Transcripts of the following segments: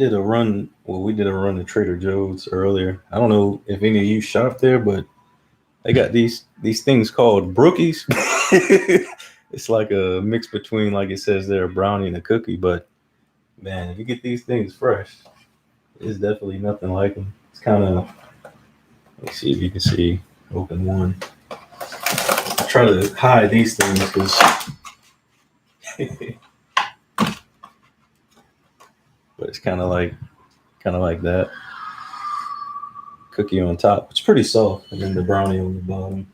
did a run. Well, we did a run to Trader Joe's earlier. I don't know if any of you shop there, but they got these things called Brookies. It's like a mix between, like it says there, a brownie and a cookie. But man, if you get these things fresh, it's definitely nothing like them. It's kind of, let's see if you can see. Open one. I try to hide these things because, but it's kind of like that. Cookie on top. It's pretty soft, and then the brownie on the bottom.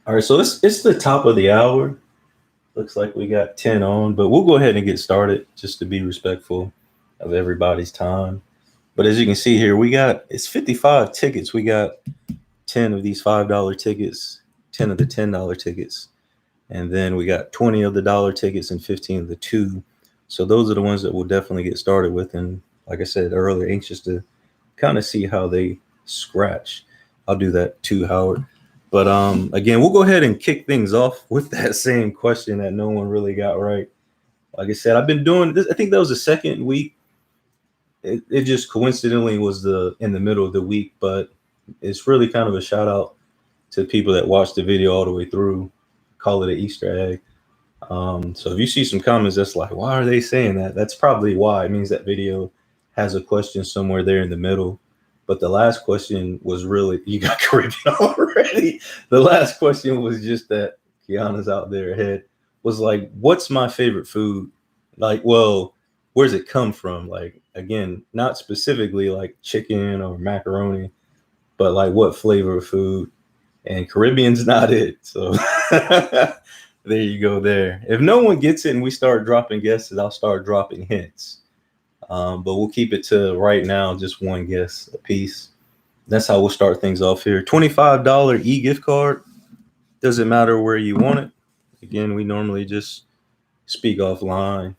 All right, so it's the top of the hour. Looks like we got 10 on, but we'll go ahead and get started just to be respectful of everybody's time. But as you can see here, we got it's 55 tickets. We got 10 of these $5 tickets, 10 of the $10 tickets, and then we got 20 of the dollar tickets and 15 of the two. So those are the ones that we'll definitely get started with. And like I said earlier, anxious to kind of see how they scratch. I'll do that too, Howard. But again, we'll go ahead and kick things off with that same question that no one really got right. Like I said, I've been doing this. I think that was the second week. It just coincidentally was the in the middle of the week, but it's really kind of a shout out to people that watched the video all the way through. Call it an Easter egg. So if you see some comments that's like, why are they saying that? That's probably why. It means that video has a question somewhere there in the middle. But the last question was really, you got Caribbean already. The last question was just that Kiana's out there ahead, was like, what's my favorite food? Like, well, where's it come from? Like, again, not specifically like chicken or macaroni, but like what flavor of food? And Caribbean's not it. So there you go there. If no one gets it and we start dropping guesses, I'll start dropping hints. But we'll keep it to right now, just one guess a piece. That's how we'll start things off here. $25 e-gift card. Doesn't matter where you want it. Again, we normally just speak offline.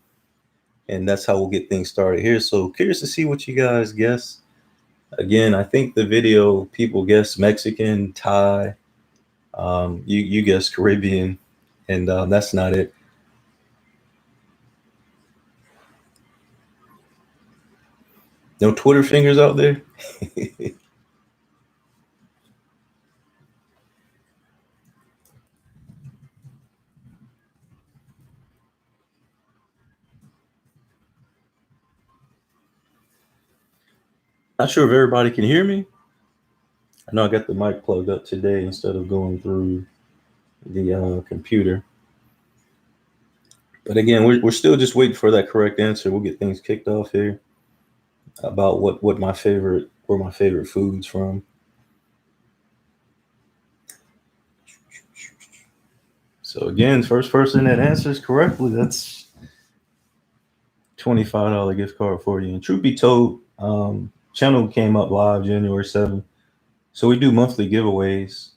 And that's how we'll get things started here. So curious to see what you guys guess. Again, I think the video people guess Mexican, Thai. You guess Caribbean, and that's not it. No Twitter fingers out there. Not sure if everybody can hear me. I know I got the mic plugged up today instead of going through the computer. But again, we're still just waiting for that correct answer. We'll get things kicked off here about what my favorite where my favorite foods from. So again, first person that answers correctly, that's $25 gift card for you. And truth be told, channel came up live January 7th. So we do monthly giveaways.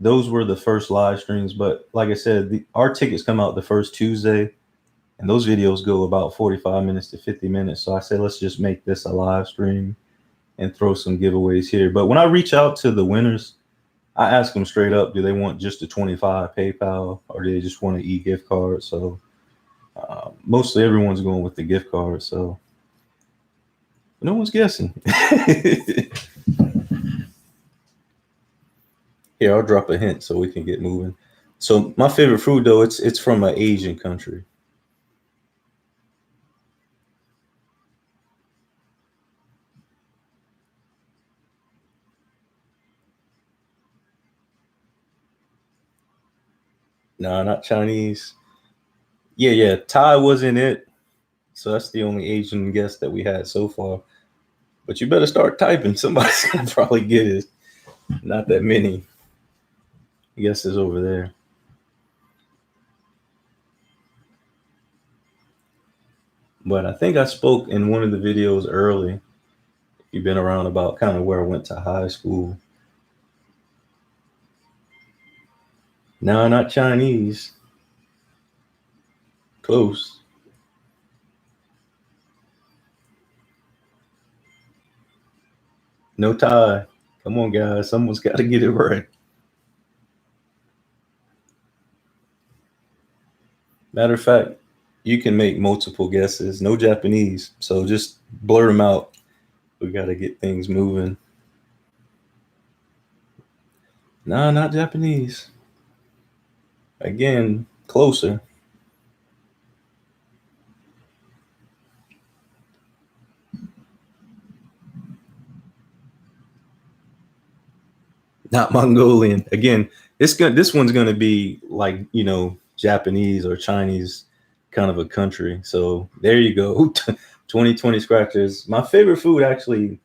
Those were the first live streams, but like I said, our tickets come out the first Tuesday, and those videos go about 45 minutes to 50 minutes. So I said, let's just make this a live stream and throw some giveaways here. But when I reach out to the winners, I ask them straight up, do they want just a 25 PayPal or do they just want an e-gift card? So mostly everyone's going with the gift card. So no one's guessing. Here, I'll drop a hint so we can get moving. So my favorite food, though, it's from an Asian country. No, not Chinese. Yeah. Thai wasn't it. So that's the only Asian guess that we had so far. But you better start typing. Somebody's gonna probably get it. Not that many guesses over there. But I think I spoke in one of the videos early. If you've been around about kind of where I went to high school. No, not Chinese. Close. No Thai. Come on, guys. Someone's got to get it right. Matter of fact, you can make multiple guesses. No Japanese. So just blur them out. We got to get things moving. Nah, not Japanese. Again, closer. Not Mongolian. Again, this one's gonna be like Japanese or Chinese kind of a country. So there you go. 2020 scratchers. My favorite food actually.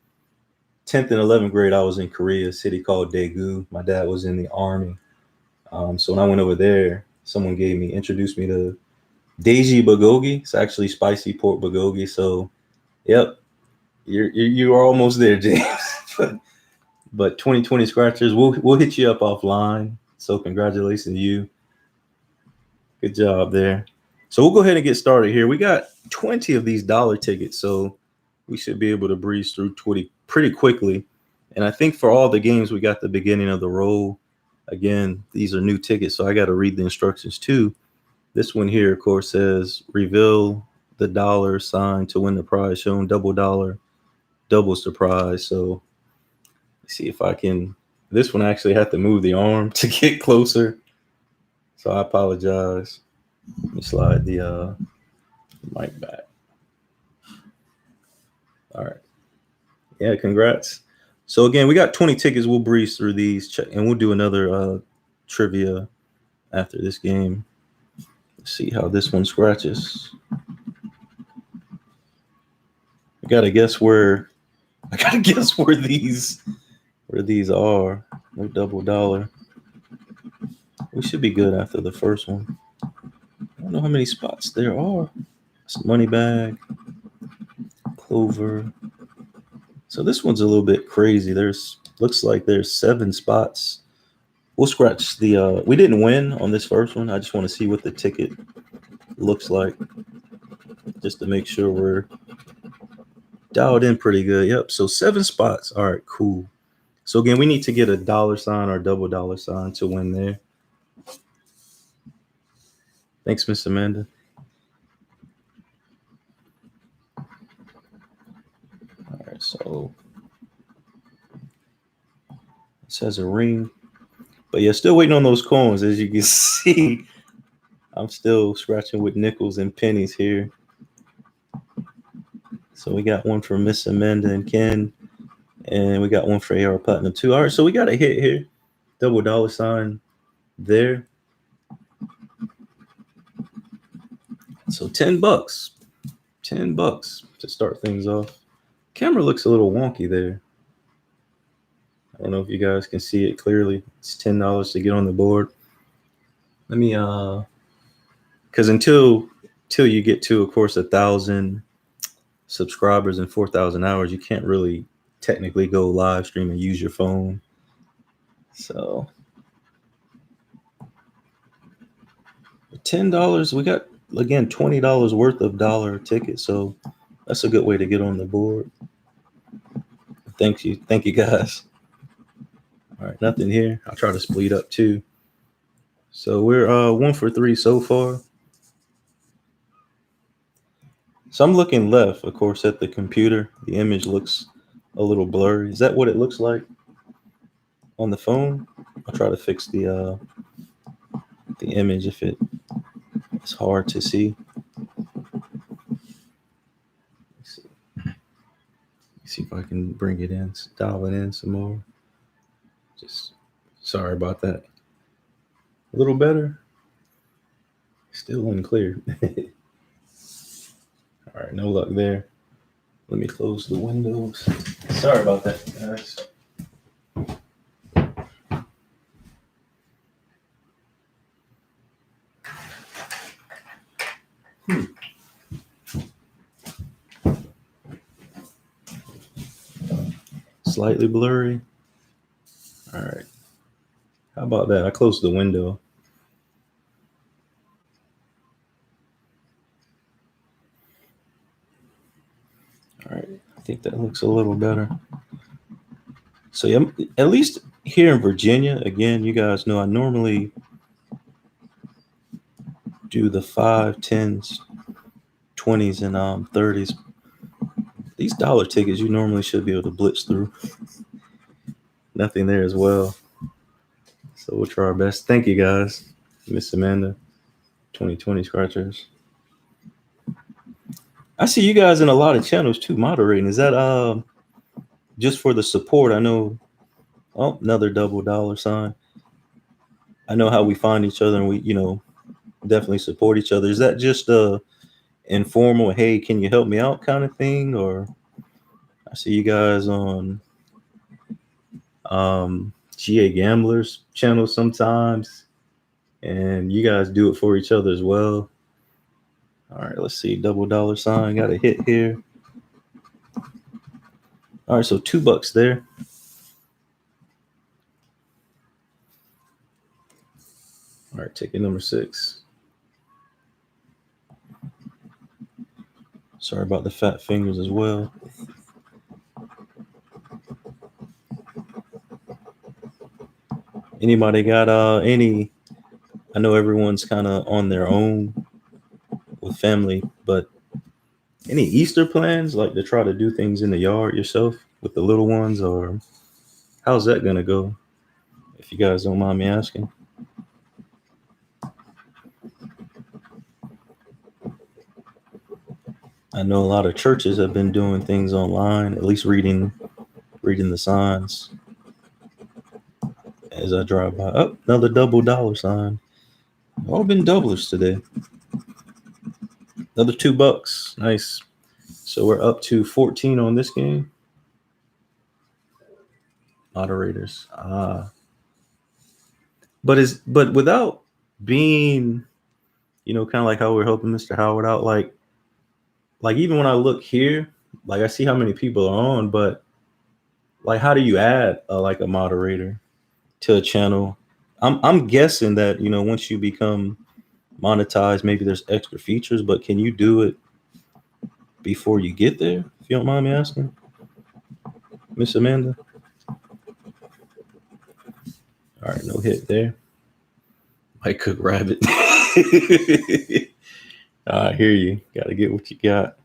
10th and 11th grade, I was in Korea, a city called Daegu. My dad was in the army. So when I went over there, someone introduced me to Daeji bulgogi. It's actually spicy pork bulgogi. So, yep, you are almost there, James. but 2020 scratchers, we'll hit you up offline. So congratulations to you. Good job there. So we'll go ahead and get started here. We got 20 of these dollar tickets, so we should be able to breeze through 20 pretty quickly. And I think for all the games, we got the beginning of the roll. Again, these are new tickets, so I got to read the instructions too. This one here, of course, says reveal the dollar sign to win the prize, shown double dollar, double surprise. So let's see if I can. This one I actually have to move the arm to get closer. So I apologize. Let me slide the mic back. All right. Yeah, congrats. So again, we got 20 tickets. We'll breeze through these, and we'll do another trivia after this game. Let's see how this one scratches. I gotta guess where these are. No double dollar. We should be good after the first one. I don't know how many spots there are. It's money bag, clover. So this one's a little bit crazy. Looks like there's 7 spots. We'll scratch the we didn't win on this first one. I just want to see what the ticket looks like, just to make sure we're dialed in pretty good. Yep. So 7 spots. All right, cool. So again, we need to get a dollar sign or double dollar sign to win there. Thanks, Miss Amanda. All right, so it says a ring. But yeah, still waiting on those coins. As you can see, I'm still scratching with nickels and pennies here. So we got one for Miss Amanda and Ken, and we got one for AR Platinum too. All right, so we got a hit here. Double dollar sign there. So $10. $10 to start things off. Camera looks a little wonky there. I don't know if you guys can see it clearly. It's $10 to get on the board. Let me because until you get to, of course, 1,000 subscribers and 4,000 hours, you can't really technically go live stream and use your phone. So $10, we got again $20 worth of dollar tickets. So that's a good way to get on the board. Thank you guys. All right, nothing here. I'll try to split up too. So we're 1 for 3 so far. So I'm looking left, of course, at the computer. The image looks a little blurry. Is that what it looks like on the phone? I'll try to fix the image if it's hard to see. Let's see if I can bring it in, dial it in some more. Just sorry about that. A little better. Still unclear. All right, no luck there. Let me close the windows. Sorry about that, guys. Slightly blurry. All right. How about that? I closed the window. All right. I think that looks a little better. So yeah, at least here in Virginia, again, you guys know I normally do the 5, 10s, 20s, and 30s. These dollar tickets you normally should be able to blitz through. Nothing there as well. So we'll try our best. Thank you guys. Miss Amanda, 2020 scratchers. I see you guys in a lot of channels too, moderating. Is that just for the support? I know. Oh, another double dollar sign. I know how we find each other, and we, definitely support each other. Is that just informal? Hey, can you help me out kind of thing? Or I see you guys on GA Gamblers channel sometimes, and you guys do it for each other as well. All right, let's see. Double dollar sign. Got a hit here. All right, so $2 there. All right, ticket number 6. Sorry about the fat fingers as well. Anybody got any? I know everyone's kind of on their own with family, but any Easter plans, like to try to do things in the yard yourself with the little ones, or how's that gonna go? If you guys don't mind me asking. I know a lot of churches have been doing things online, at least reading the signs as I drive by. Oh, another double dollar sign. All been doublers today. Another $2. Nice. So we're up to 14 on this game. Moderators. But without being, kind of like how we're helping Mr. Howard out, like even when I look here, like I see how many people are on, but like how do you add like a moderator to a channel? I'm guessing that once you become monetized, maybe there's extra features, but can you do it before you get there? If you don't mind me asking, Miss Amanda. All right, no hit there. Might cook rabbit. I hear you. Got to get what you got.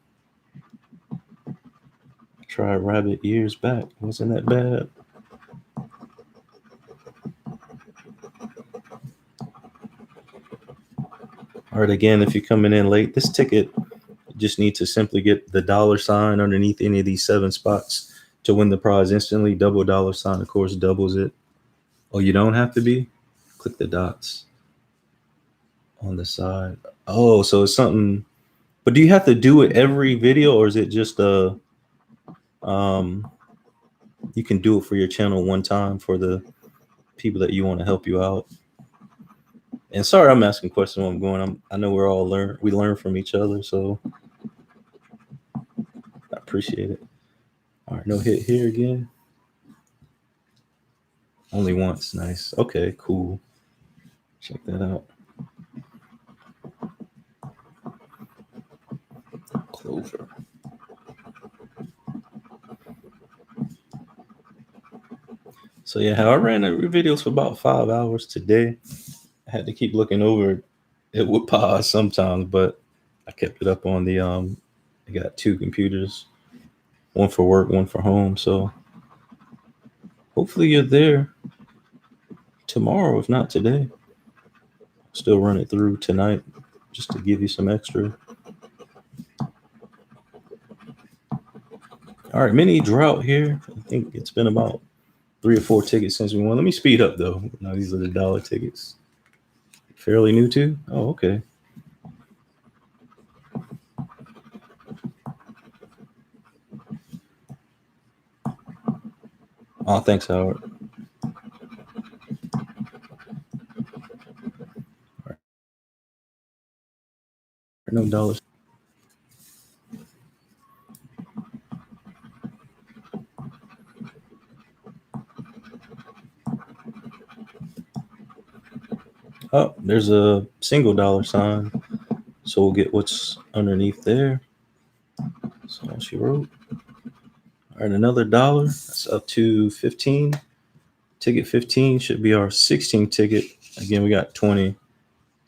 I tried rabbit years back. Wasn't that bad? All right, again, if you're coming in late, this ticket just need to simply get the dollar sign underneath any of these 7 spots to win the prize instantly. Double dollar sign, of course, doubles it. Oh, you don't have to be? Click the dots on the side. Oh, so it's something. But do you have to do it every video, or is it just you can do it for your channel one time for the people that you want to help you out? And sorry, I'm asking questions while I'm going. I know we're all we learn from each other, so I appreciate it. All right, no hit here again. Only once. Nice. Okay, cool. Check that out. Clover. So yeah, I ran the videos for about 5 hours today. I had to keep looking over. It would pause sometimes, but I kept it up on the I got 2 computers, one for work, one for home. So hopefully you're there tomorrow, if not today. Still run it through tonight just to give you some extra. All right, mini drought here. I think it's been about 3 or 4 tickets since we won. Let me speed up though. Now these are the dollar tickets. Fairly new too. Oh, okay. Oh, thanks, Howard. All right. No dollars. Oh, there's a single dollar sign. So we'll get what's underneath there. So she wrote. All right, another dollar. That's up to 15. Ticket 15 should be our 16 ticket. Again, we got 20. So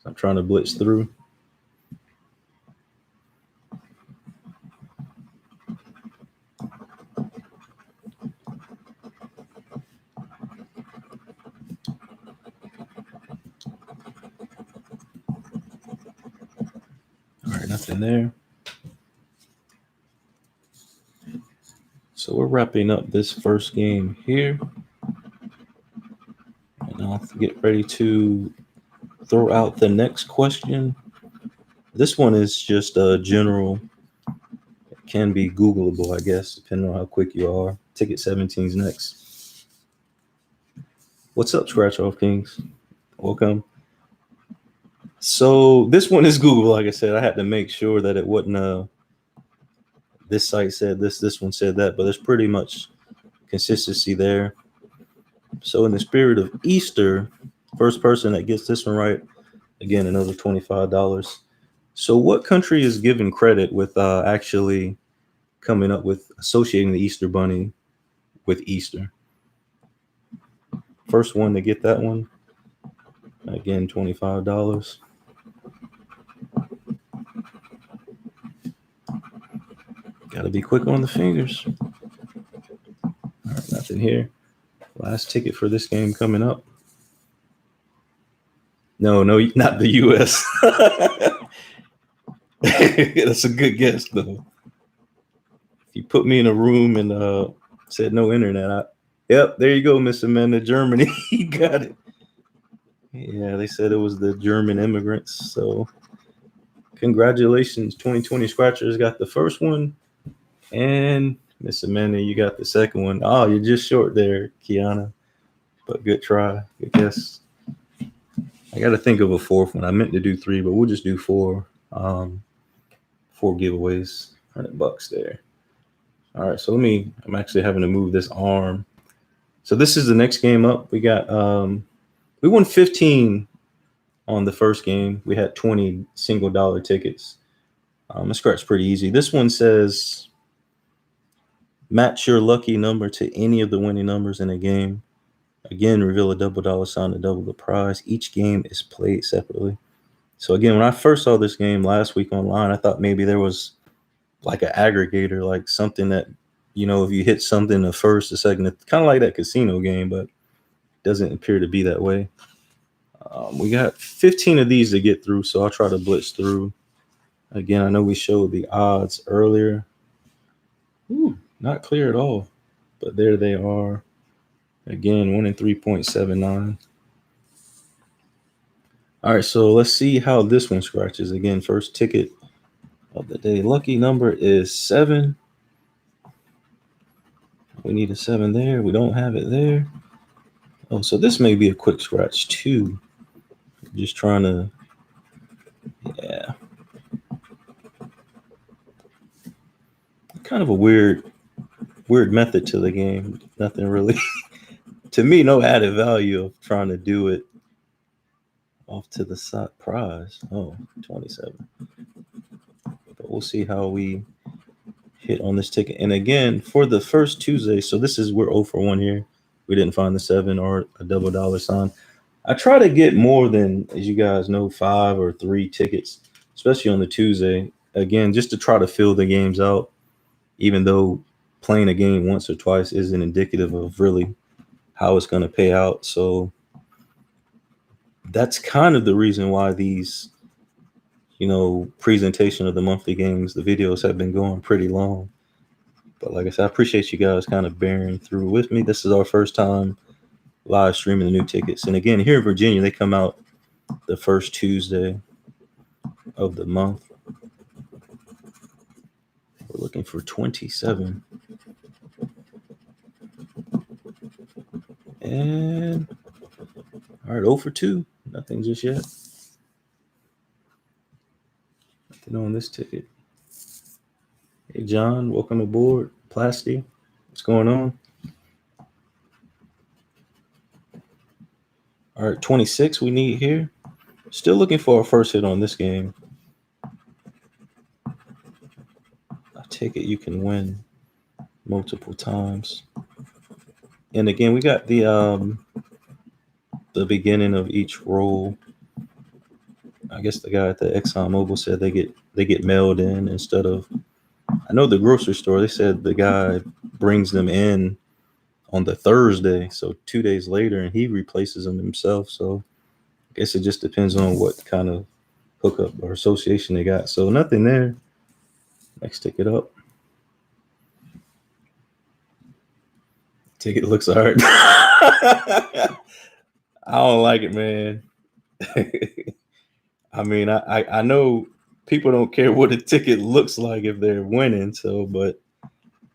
I'm trying to blitz through. All right, nothing there. So we're wrapping up this first game here. And I'll get ready to throw out the next question. This one is just a general. It can be Googleable, I guess, depending on how quick you are. Ticket 17's next. What's up, Scratch Off Kings? Welcome. So this one is Google. Like I said, I had to make sure that it wasn't this site said this one said that, but there's pretty much consistency there. So in the spirit of Easter, first person that gets this one right, again, another $25. So what country is given credit with actually coming up with associating the Easter Bunny with Easter? First one to get that one, again, $25. Got to be quick on the fingers. All right, nothing here. Last ticket for this game coming up. No, not the U.S. That's a good guess, though. If you put me in a room and said no internet, yep, there you go, Miss Amanda, Germany. You got it. Yeah, they said it was the German immigrants. So congratulations, 2020 Scratchers got the first one. And Miss Amanda, you got the second one. Oh, you're just short there, Kiana. But good try. Good guess. I got to think of a fourth one. I meant to do 3, but we'll just do 4. 4 giveaways, $100 there. All right, so I'm actually having to move this arm. So this is the next game up. We got, we won 15 on the first game. We had 20 single dollar tickets. The scratch pretty easy. This one says, match your lucky number to any of the winning numbers in a game. Again, reveal a double dollar sign to double the prize. Each game is played separately. So again, when I first saw this game last week online, I thought maybe there was like an aggregator, like something that, if you hit something the first, the second, it's kind of like that casino game, but it doesn't appear to be that way. We got 15 of these to get through, so I'll try to blitz through. Again, I know we showed the odds earlier. Ooh, not clear at all, but there they are. Again, 1 in 3.79. All right, so let's see how this one scratches. Again, first ticket of the day. Lucky number is 7. We need a 7 there. We don't have it there. Oh, so this may be a quick scratch too. Just trying to, yeah. Kind of a weird method to the game. Nothing really, to me, no added value of trying to do it off to the side prize. Oh, 27. But we'll see how we hit on this ticket. And again, for the first Tuesday, so we're 0 for 1 here. We didn't find the 7 or a double dollar sign. I try to get more than, as you guys know, 5 or 3 tickets, especially on the Tuesday. Again, just to try to fill the games out, even though playing a game once or twice isn't indicative of really how it's going to pay out. So that's kind of the reason why these, presentation of the monthly games, the videos have been going pretty long. But like I said, I appreciate you guys kind of bearing through with me. This is our first time live streaming the new tickets. And again, here in Virginia, they come out the first Tuesday of the month. We're looking for 27. And all right, 0 for 2. Nothing just yet. Nothing on this ticket. Hey, John, welcome aboard. Plasty, what's going on? All right, 26 we need here. Still looking for a first hit on this game. I take it you can win multiple times. And again, we got the beginning of each roll. I guess the guy at the Exxon Mobil said they get mailed in instead of. I know the grocery store. They said the guy brings them in on the Thursday, so 2 days later, and he replaces them himself. So I guess it just depends on what kind of hookup or association they got. So nothing there. Next ticket up. Ticket looks all right. I don't like it, man. I mean, I know people don't care what a ticket looks like if they're winning. So, but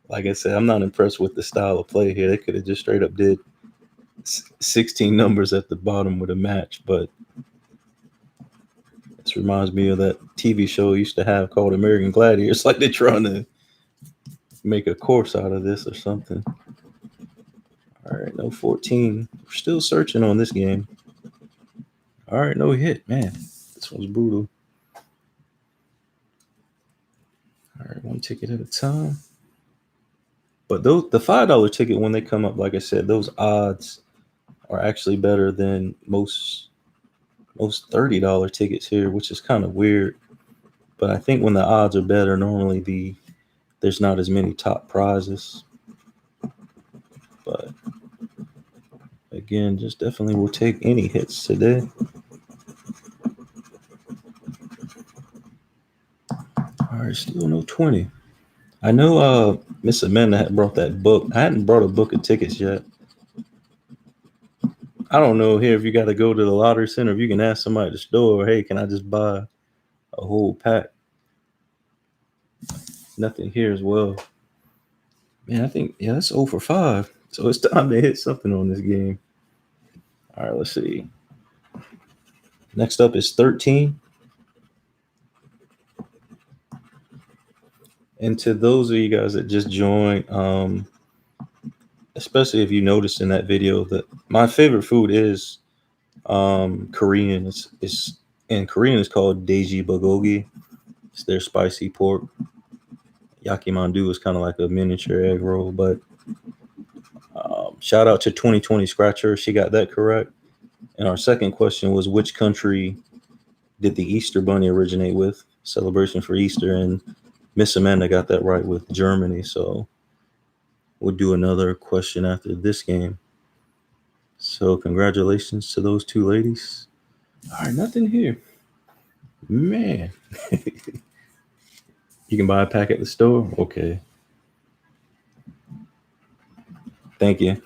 like I said, I'm not impressed with the style of play here. They could have just straight up did 16 numbers at the bottom with a match. But this reminds me of that TV show I used to have called American Gladiators. Like they're trying to make a course out of this or something. All right, no 14. We're still searching on this game. All right, no hit. Man, this one's brutal. All right, one ticket at a time. But those the $5 ticket, when they come up, like I said, those odds are actually better than most $30 tickets here, which is kind of weird. But I think when the odds are better, normally there's not as many top prizes. But again, just definitely will take any hits today. All right, still no 20. I know Miss Amanda had brought that book. I hadn't brought a book of tickets yet. I don't know here if you got to go to the lottery center, if you can ask somebody at the store, hey, can I just buy a whole pack? Nothing here as well. Man, I think, yeah, that's 0 for 5. So it's time to hit something on this game. All right, let's see. Next up is 13. And to those of you guys that just joined, especially if you noticed in that video that my favorite food is Korean. It's in Korean it's called daeji bulgogi. It's their spicy pork. Yakimandu is kind of like a miniature egg roll, but shout out to 2020 Scratcher. She got that correct. And our second question was, which country did the Easter Bunny originate with? Celebration for Easter. And Miss Amanda got that right with Germany. So we'll do another question after this game. So congratulations to those two ladies. All right, nothing here. Man. You can buy a pack at the store? Okay. Thank you.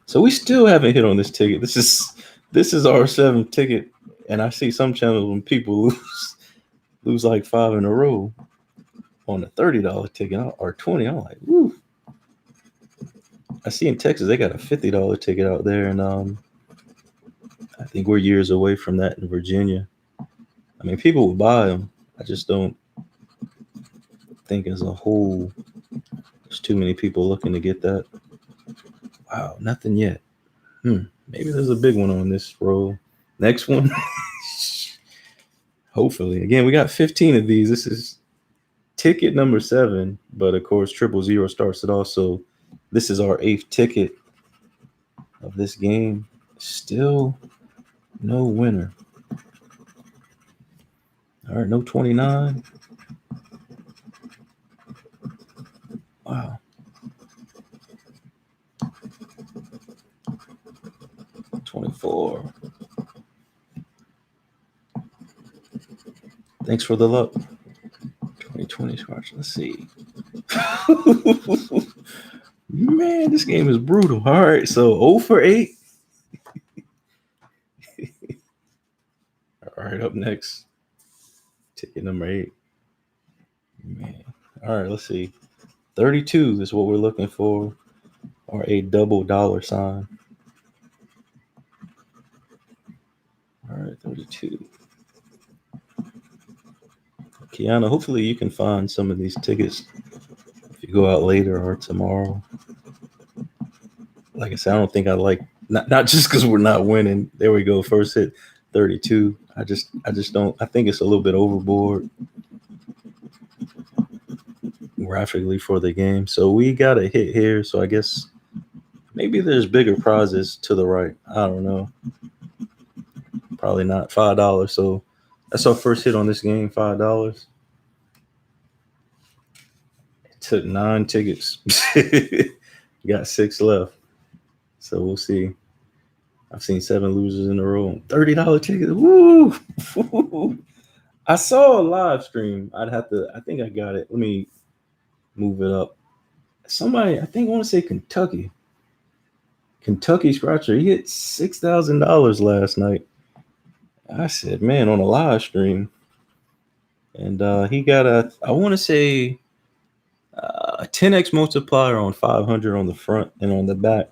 So we still haven't hit on this ticket. This is our 7th ticket, and I see some channels when people lose like 5 in a row on a $30 ticket or 20. I'm like, woo. I see in Texas they got a $50 ticket out there, and I think we're years away from that in Virginia. I mean, people will buy them. I just don't think as a whole there's too many people looking to get that. Wow, nothing yet. Maybe there's a big one on this roll. Next one. Hopefully. Again, we got 15 of these. This is ticket number 7, but of course 000 starts it off. So this is our 8th ticket of this game. Still no winner. All right, no 29. Wow. $24. Thanks for the luck. 2020 scratch. Let's see. Man, this game is brutal. All right, so 0 for 8. All right, up next, ticket number 8. Man. All right, let's see. 32 is what we're looking for, or a double dollar sign. All right, 32. Kiana, hopefully you can find some of these tickets if you go out later or tomorrow. Like I said, I don't think I like Not just because we're not winning. There we go. First hit, 32. I just don't. I think it's a little bit overboard graphically for the game. So we got a hit here. So I guess maybe there's bigger prizes to the right. I don't know. Probably not. $5. So that's our first hit on this game. $5. It took 9 tickets. Got 6 left. So we'll see. I've seen 7 losers in a row. $30 tickets. Woo! I saw a live stream. I think I got it. Let me move it up. Somebody, I think I want to say Kentucky. Kentucky Scratcher. He hit $6,000 last night. I said, man, on a live stream. And he got I want to say, a 10x multiplier on 500 on the front, and on the back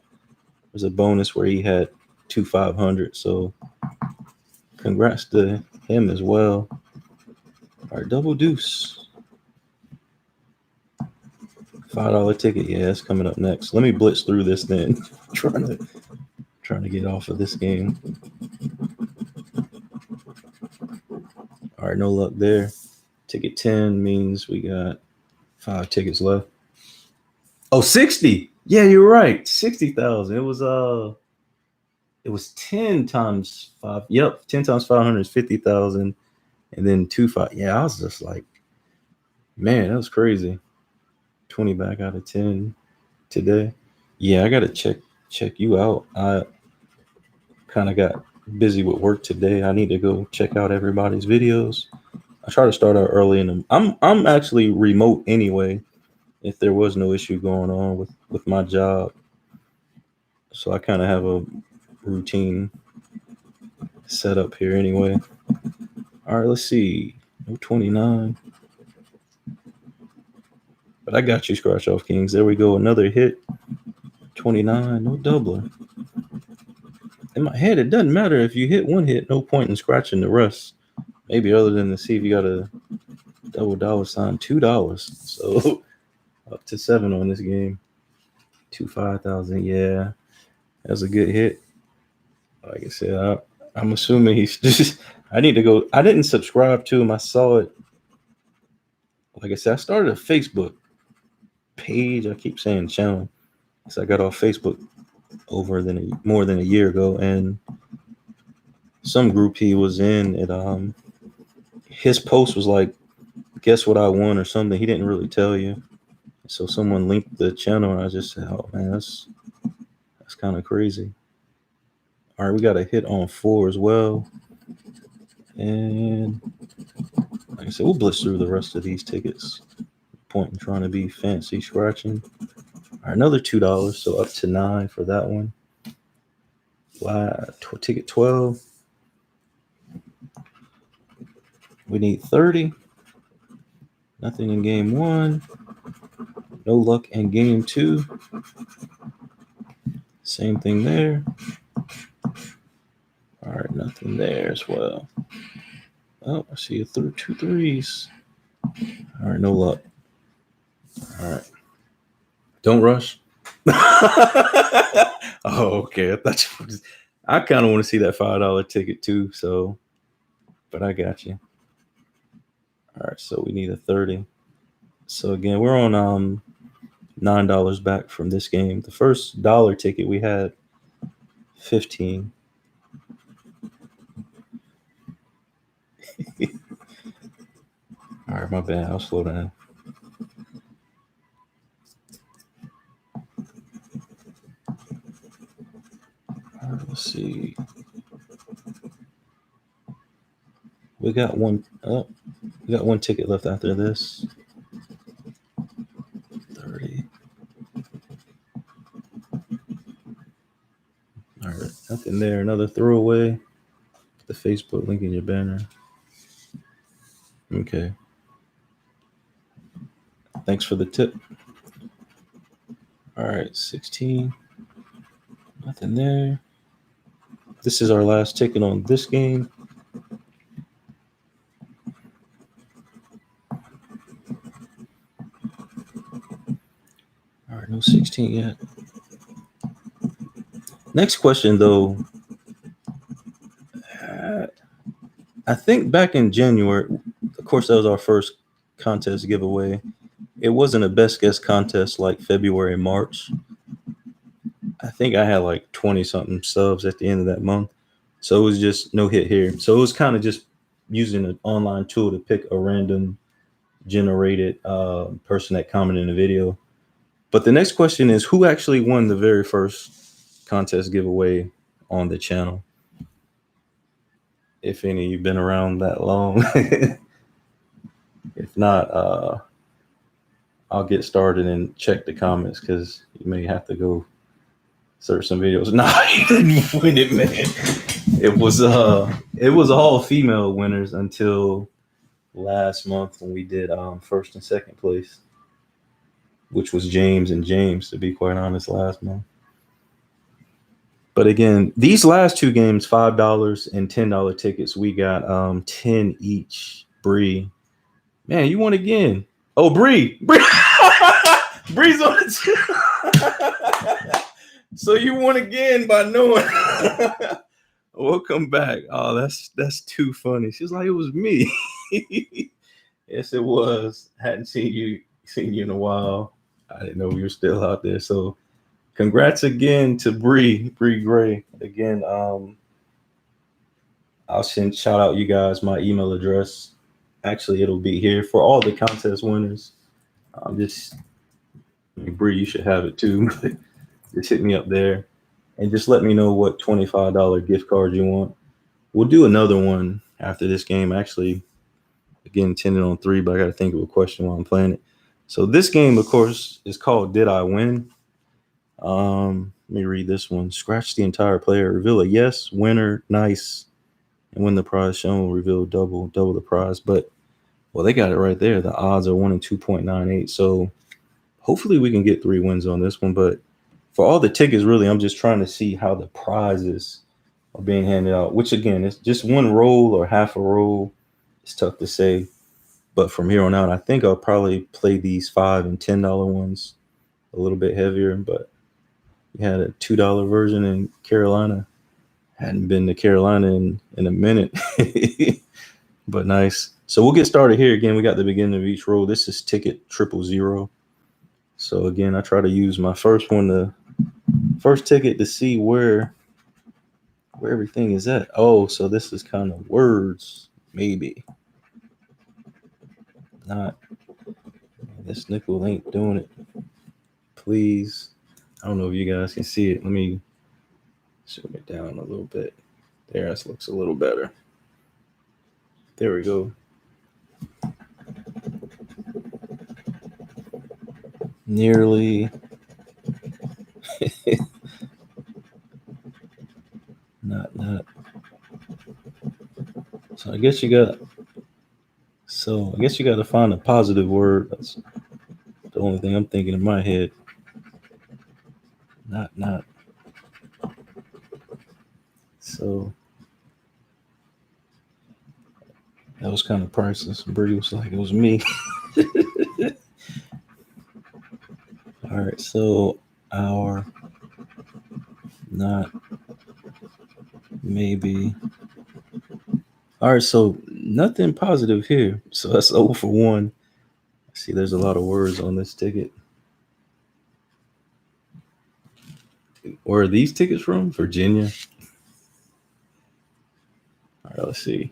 there's a bonus where he had 2 500. So congrats to him as well. All right, double deuce. $5 ticket. Yeah, it's coming up next. Let me blitz through this then. trying to get off of this game. All right, no luck there. Ticket 10 means we got 5 tickets left. Oh, 60. Yeah, you're right. 60,000. It was 10 times 5. Yep, 10 times 500 is 50,000, and then 2 5. Yeah, I was just like, man, that was crazy. 20 back out of 10 today. Yeah, I gotta check you out. I kind of got busy with work today. I need to go check out everybody's videos. I try to start out early in them. I'm actually remote anyway. If there was no issue going on with my job, so I kind of have a routine set up here anyway. All right, let's see. No 29. But I got you, Scratch Off Kings. There we go. Another hit. 29. No doubler. In my head, it doesn't matter if you hit one hit. No point in scratching the rest. Maybe other than to see if you got a double dollar sign. $2. So up to 7 on this game. 5,000. Yeah, that's a good hit. Like I said, I'm assuming he's just. I need to go. I didn't subscribe to him. I saw it. Like I said, I started a Facebook page. I keep saying channel. So I got off Facebook more than a year ago, and some group he was in, it his post was like, guess what I won or something. He didn't really tell you. So someone linked the channel, and I just said, oh man, that's kind of crazy. All right, we got a hit on 4 as well. And like I said, we'll blitz through the rest of these tickets. Point in trying to be fancy scratching. All right, another $2, so up to 9 for that one. Ticket 12. We need 30. Nothing in game 1. No luck in game 2. Same thing there. All right, nothing there as well. Oh, I see 2 3s. All right, no luck. All right. Don't rush. Oh, okay. I kind of want to see that $5 ticket too. So, but I got you. All right, so we need a 30. So again, we're on $9 back from this game. The first dollar ticket we had 15. All right, my bad. I'll slow down. All right, let's see. We got one. We got one ticket left after this. 30. All right, nothing there. Another throwaway. The Facebook link in your banner. Okay. Thanks for the tip. All right, 16. Nothing there. This is our last ticket on this game. All right, no 16 yet. Next question, though. I think back in January, of course, that was our first contest giveaway. It wasn't a best guess contest like February, March. I think I had like 20 something subs at the end of that month. So it was just no hit here. So it was kind of just using an online tool to pick a random generated person that commented in the video. But the next question is, who actually won the very first contest giveaway on the channel? If any of you've been around that long. If not, I'll get started and check the comments because you may have to go search some videos. Nah, you didn't win it, man. It was all female winners until last month when we did first and second place, which was James and James, to be quite honest, last month. But again, these last two games, $5 and $10 tickets, we got 10 each. Bree, man, you won again. Oh, Bree, Bree's on it. So you won again by knowing. Welcome back. Oh, that's too funny. She's like, it was me. Yes, it was. Hadn't seen you in a while. I didn't know you were still out there. So congrats again to Bree Gray. Again, I'll shout out you guys my email address. Actually, it'll be here for all the contest winners. Bree, you should have it too. Just hit me up there and just let me know what $25 gift card you want. We'll do another one after this game. Actually, again, 10 on 3, but I got to think of a question while I'm playing it. So this game, of course, is called Did I Win? Let me read this one. Scratch the entire player. Reveal a yes, winner, nice, and when the prize shown, reveal double the prize. But, well, they got it right there. The odds are 1 in 2.98. So hopefully we can get 3 wins on this one. But for all the tickets, really, I'm just trying to see how the prizes are being handed out, which, again, it's just one roll or half a roll. It's tough to say. But from here on out, I think I'll probably play these $5 and $10 ones a little bit heavier. But we had a $2 version in Carolina. Hadn't been to Carolina in a minute. But nice. So we'll get started here. Again, we got the beginning of each roll. This is ticket 000. So again, I try to use my first ticket to see where everything is at. Oh, so this is kind of words, maybe. Not. This nickel ain't doing it. Please. I don't know if you guys can see it. Let me zoom it down a little bit. There, this looks a little better. There we go. Nearly. Not. So I guess you got to find a positive word. That's the only thing I'm thinking in my head. Not. So that was kind of priceless. Bree was like, it was me. All right, so our, not, maybe. All right, so nothing positive here. So that's 0 for 1. See, there's a lot of words on this ticket. Where are these tickets from? Virginia. All right, let's see.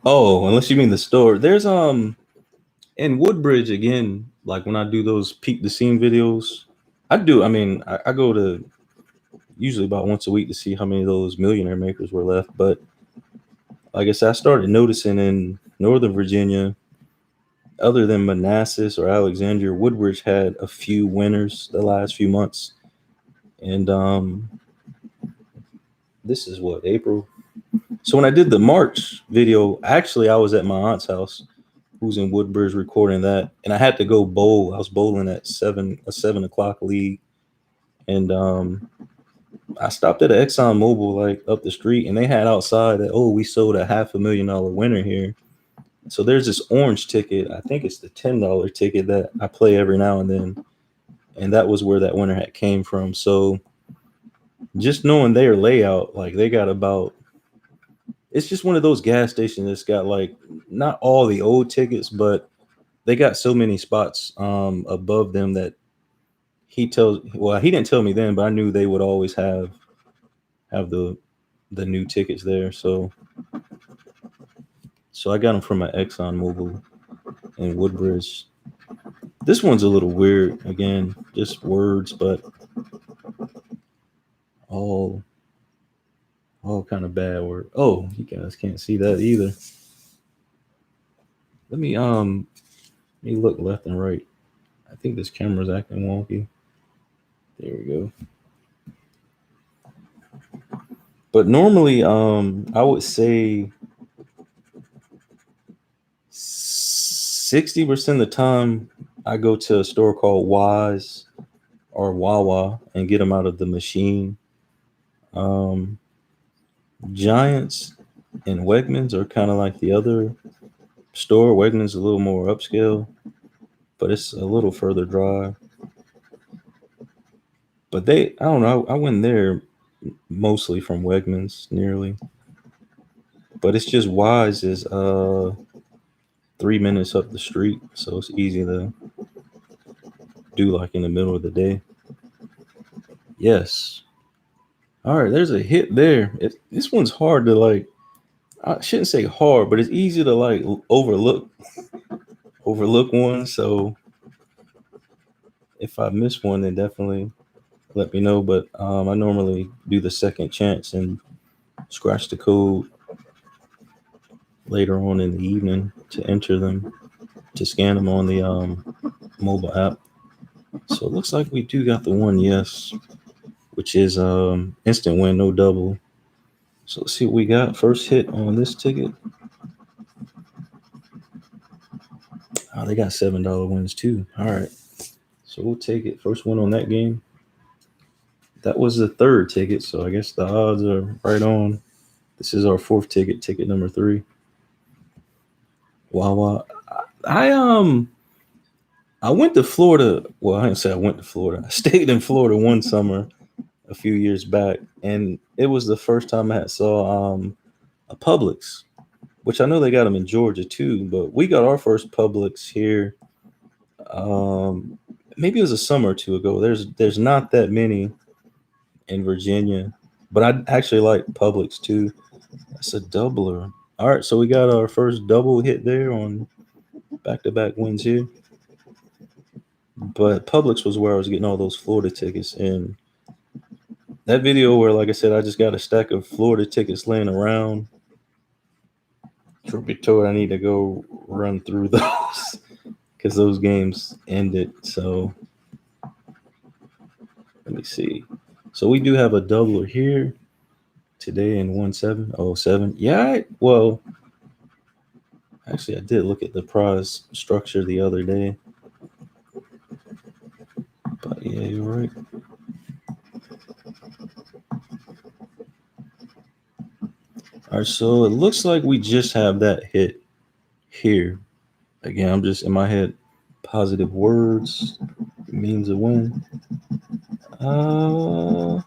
Oh, unless you mean the store. There's in Woodbridge, again, like when I do those peek the scene videos, I go to usually about once a week to see how many of those millionaire makers were left. But like I said, I started noticing in Northern Virginia, other than Manassas or Alexandria, Woodbridge had a few winners the last few months. And this is what, April? So when I did the March video, actually I was at my aunt's house, who's in Woodbridge, recording that, and I had to go bowl. I was bowling at 7 o'clock league, and I stopped at an Exxon Mobil like up the street, and they had outside that, we sold a $500,000 winner here. So there's this orange ticket. I think it's the $10 ticket that I play every now and then, and that was where that winner hat came from. So just knowing their layout, like they got about, it's just one of those gas stations that's got like not all the old tickets, but they got so many spots above them that he didn't tell me then, but I knew they would always have the new tickets there. So I got them from my Exxon Mobil in Woodbridge. This one's a little weird. Again, just words, but all kind of bad word. Oh, you guys can't see that either. Let me look left and right. I think this camera's acting wonky. There we go. But normally, I would say 60% of the time I go to a store called Wise or Wawa and get them out of the machine. Giants and Wegmans are kind of like the other store. Wegmans is a little more upscale, but it's a little further drive. But I don't know. I went there mostly from Wegmans, nearly. But it's just Wise is 3 minutes up the street, so it's easy to do like in the middle of the day. Yes. All right, there's a hit there. This one's hard to like. I shouldn't say hard, but it's easy to like overlook one. So if I miss one, then definitely let me know. But I normally do the second chance and scratch the code later on in the evening to enter them, to scan them on the mobile app. So it looks like we do got the one yes, which is instant win, no double. So let's see what we got. First hit on this ticket. Oh, they got $7 wins too. All right. So we'll take it. First win on that game. That was the third ticket, so I guess the odds are right on. This is our fourth ticket, ticket number 3. Wawa. I went to Florida. Well, I didn't say I went to Florida. I stayed in Florida one summer a few years back, and it was the first time I saw a Publix, which I know they got them in Georgia too, but we got our first Publix here. Maybe it was a summer or two ago. There's not that many in Virginia, but I actually like Publix too. That's a doubler. All right, so we got our first double hit there on back-to-back wins here. But Publix was where I was getting all those Florida tickets. And that video where, like I said, I just got a stack of Florida tickets laying around. Truth be told, I need to go run through those because those games ended. So let me see. So we do have a doubler here today in 1707. Yeah, well, actually, I did look at the prize structure the other day. But yeah, you're right. All right, so it looks like we just have that hit here. Again, I'm just in my head. Positive words means a win. All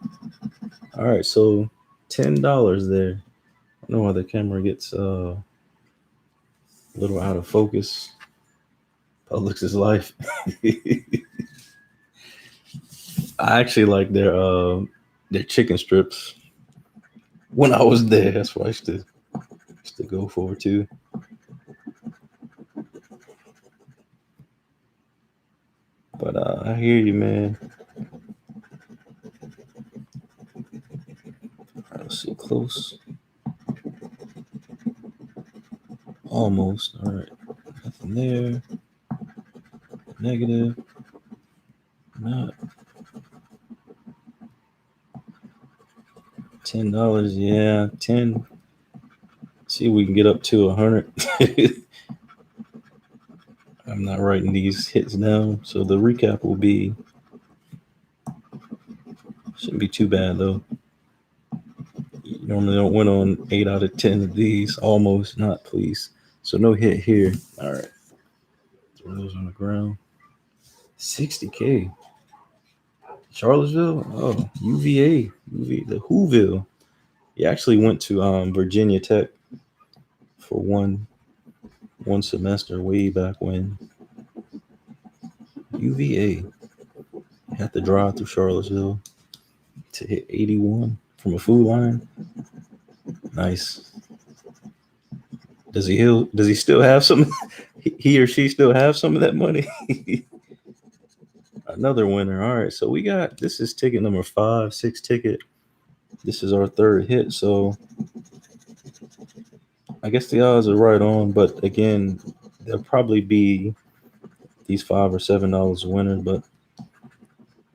right, so $10 there. I don't know why the camera gets a little out of focus. Publix's life. I actually like their chicken strips. When I was there, that's what I used to go for too. But I hear you, man. All right, let's see close. Almost. All right. Nothing there. Negative. Not. $10. Yeah, 10. See if we can get up to 100. I'm not writing these hits down, so the recap will be. Shouldn't be too bad though. You normally don't win on 8 out of 10 of these. Almost, not please. So no hit here. All right. Throw those on the ground. $60K. Charlottesville. Oh, UVA, the Whoville. He actually went to Virginia Tech for one semester way back when. UVA had to drive through Charlottesville to hit 81 from a food line. Nice. Does he still have some? He or she still have some of that money? Another winner. All right. So we got this is ticket number 5, 6 ticket. This is our third hit. So I guess the odds are right on, but again, there'll probably be these $5 or $7 winners. But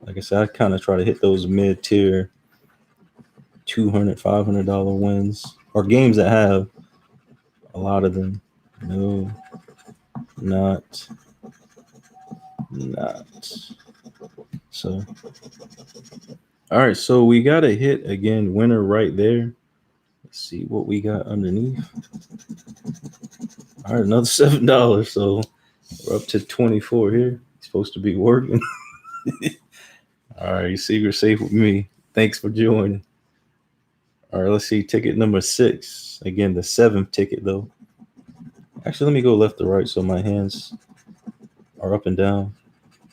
like I said, I kind of try to hit those mid tier $200, $500 wins or games that have a lot of them. No, not. So, all right. So we got a hit again, winner right there. Let's see what we got underneath. All right, another $7. So we're up to 24 here. It's supposed to be working. All right, your secret safe with me. Thanks for joining. All right, let's see. Ticket number 6. Again, the 7th ticket though. Actually, let me go left to right so my hands are up and down,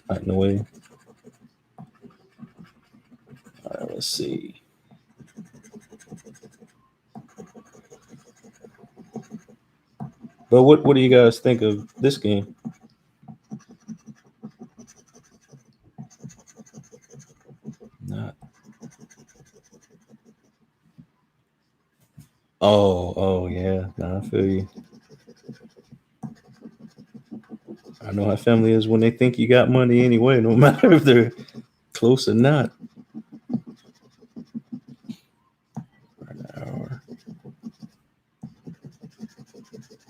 not in the way. All right, let's see. But what do you guys think of this game? Not. Oh yeah. Nah, I feel you. I know how family is when they think you got money anyway, no matter if they're close or not.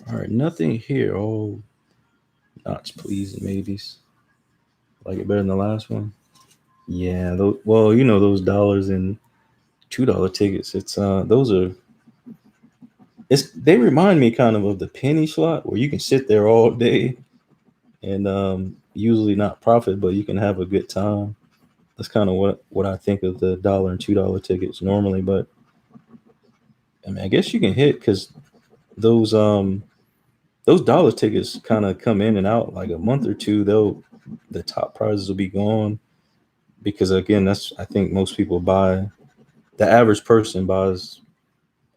All right, nothing here. Oh, knots, please, and maybes. Like it better than the last one. Yeah, well, you know those dollars and $2 tickets. It's those are. They remind me kind of the penny slot where you can sit there all day and usually not profit, but you can have a good time. That's kind of what I think of the dollar and $2 tickets normally. But I mean, I guess you can hit because those dollar tickets kind of come in and out like a month or two. The top prizes will be gone because again, that's I think most people buy. The average person buys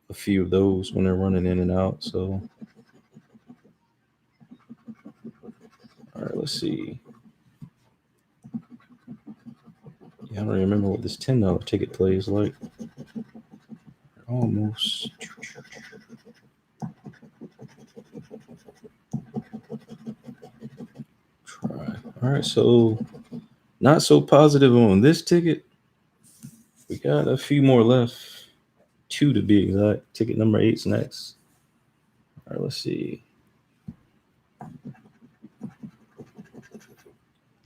a few of those when they're running in and out. So, all right, let's see. Yeah, I don't remember what this $10 ticket plays like. Almost. Try. All right, so not so positive on this ticket. We got a few more left. 2 to be exact. Ticket number 8's next. All right, let's see.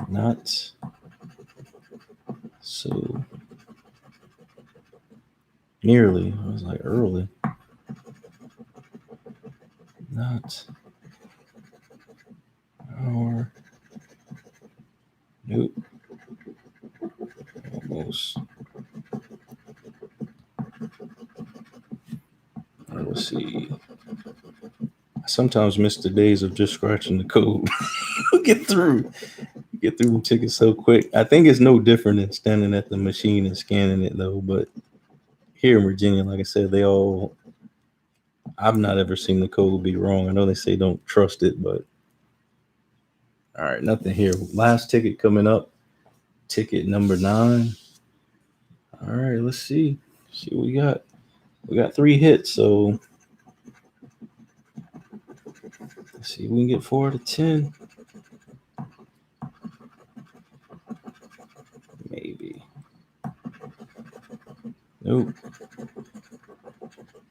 Not so nearly. I was like early. Not or nope. Almost. All right, let's see. I sometimes miss the days of just scratching the code. Get through the tickets so quick. I think it's no different than standing at the machine and scanning it though. But here in Virginia, like I said, I've not ever seen the code be wrong. I know they say don't trust it, but all right, nothing here. Last ticket coming up. Ticket number 9. All right, let's see. See what we got. We got 3 hits, so let's see if we can get 4 to 10. Maybe. Nope.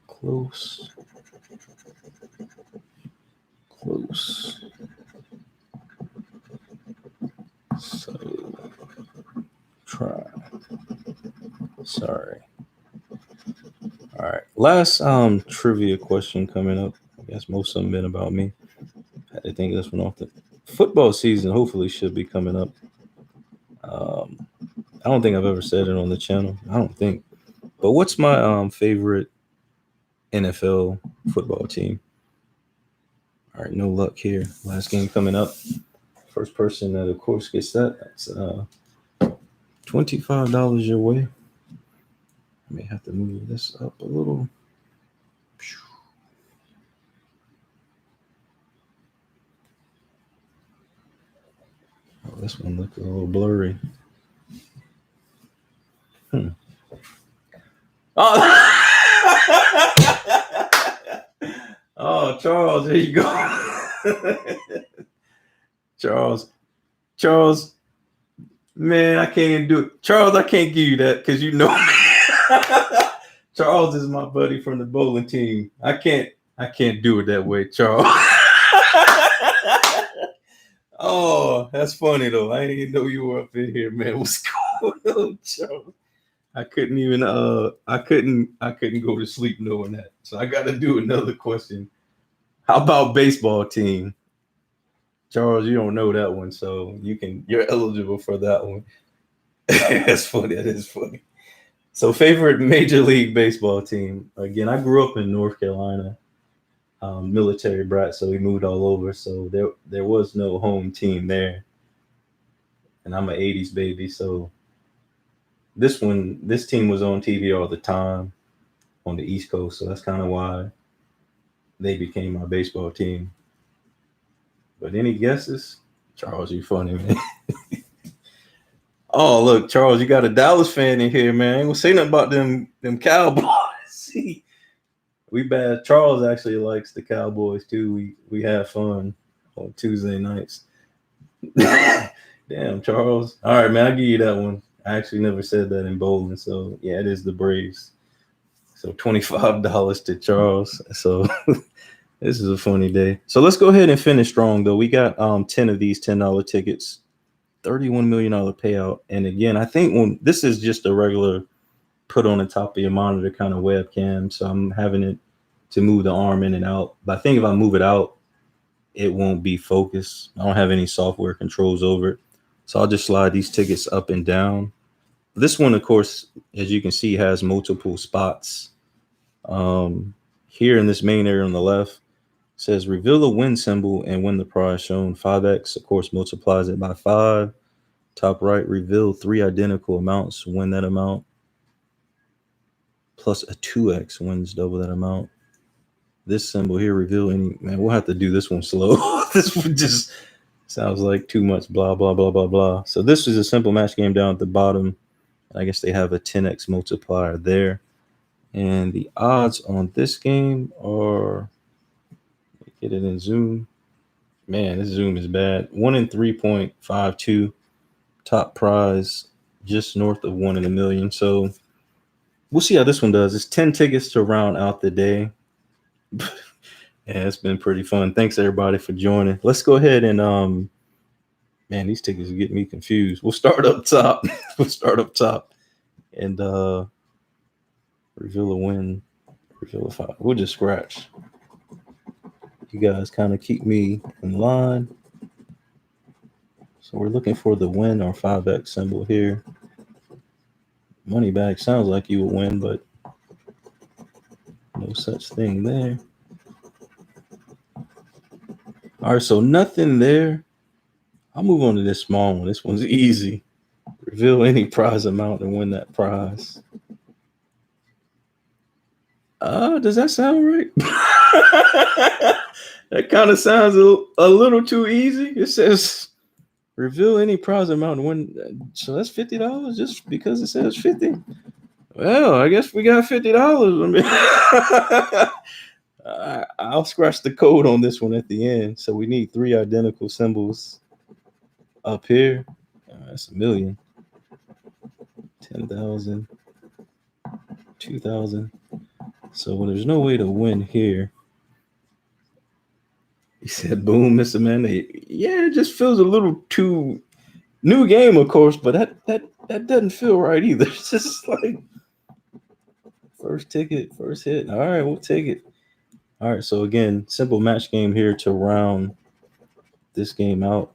Close. So try. Sorry. All right. Last trivia question coming up. I guess most of them been about me. I had to think of this one off the football season. Hopefully, should be coming up. I don't think I've ever said it on the channel. I don't think. But what's my favorite NFL football team? All right, no luck here. Last game coming up. First person that, of course, gets that. That's $25 your way. I may have to move this up a little. Oh, this one looks a little blurry. Oh. Oh, Charles, there you go. Charles, man, I can't do it. Charles, I can't give you that because you know Charles is my buddy from the bowling team. I can't do it that way, Charles. Oh, that's funny though. I didn't even know you were up in here, man. What's going on, Charles? I couldn't even I couldn't go to sleep knowing that. So I gotta do another question. How about baseball team? Charles, you don't know that one, so you're eligible for that one. That's funny. That is funny. So favorite Major League Baseball team. Again, I grew up in North Carolina, military brat, so we moved all over. So there was no home team there. And I'm an 80s baby, so this team was on TV all the time on the East Coast, so that's kind of why they became my baseball team. But any guesses? Charles, you funny, man. Oh, look, Charles, you got a Dallas fan in here, man. I ain't gonna say nothing about them Cowboys. See, we bad. Charles actually likes the Cowboys too. We have fun on Tuesday nights. Damn, Charles. All right, man, I'll give you that one. I actually never said that in bowling, so yeah, it is the Braves. So $25 to Charles. So this is a funny day. So let's go ahead and finish strong, though. We got 10 of these $10 tickets, $31 million payout. And again, I think when this is just a regular put on the top of your monitor kind of webcam, so I'm having it to move the arm in and out. But I think if I move it out, it won't be focused. I don't have any software controls over it. So I'll just slide these tickets up and down. This one, of course, as you can see, has multiple spots. Here in this main area on the left, says reveal the win symbol and win the prize shown. 5x, of course, multiplies it by 5. Top right, reveal 3 identical amounts, win that amount. Plus a 2x wins double that amount. This symbol here, reveal any, man, we'll have to do this one slow. This one just sounds like too much blah, blah, blah, blah, blah. So this is a simple match game down at the bottom. I guess they have a 10x multiplier there. And the odds on this game are, get it in Zoom. Man, this Zoom is bad. 1 in 3.52. Top prize just north of 1 in a million. So we'll see how this one does. It's 10 tickets to round out the day. Yeah, it's been pretty fun. Thanks everybody for joining. Let's go ahead and man, these tickets are getting me confused. We'll start up top. And reveal a win, reveal a 5. We'll just scratch. You guys kind of keep me in line. So we're looking for the win or 5x symbol here. Money bag sounds like you will win, but no such thing there. All right, so nothing there. I'll move on to this small one. This one's easy. Reveal any prize amount and win that prize. Does that sound right? That kind of sounds a little too easy. It says reveal any prize amount and win. So that's $50 just because it says 50. Well, I guess we got $50. I mean, I'll scratch the code on this one at the end. So we need 3 identical symbols up here. That's a million. 10,000. 2,000. So there's no way to win here. He said, boom, Mr. Mayonnaise. Yeah, it just feels a little too new game, of course, but that doesn't feel right either. It's just like first ticket, first hit. All right, we'll take it. All right, so again, simple match game here to round this game out.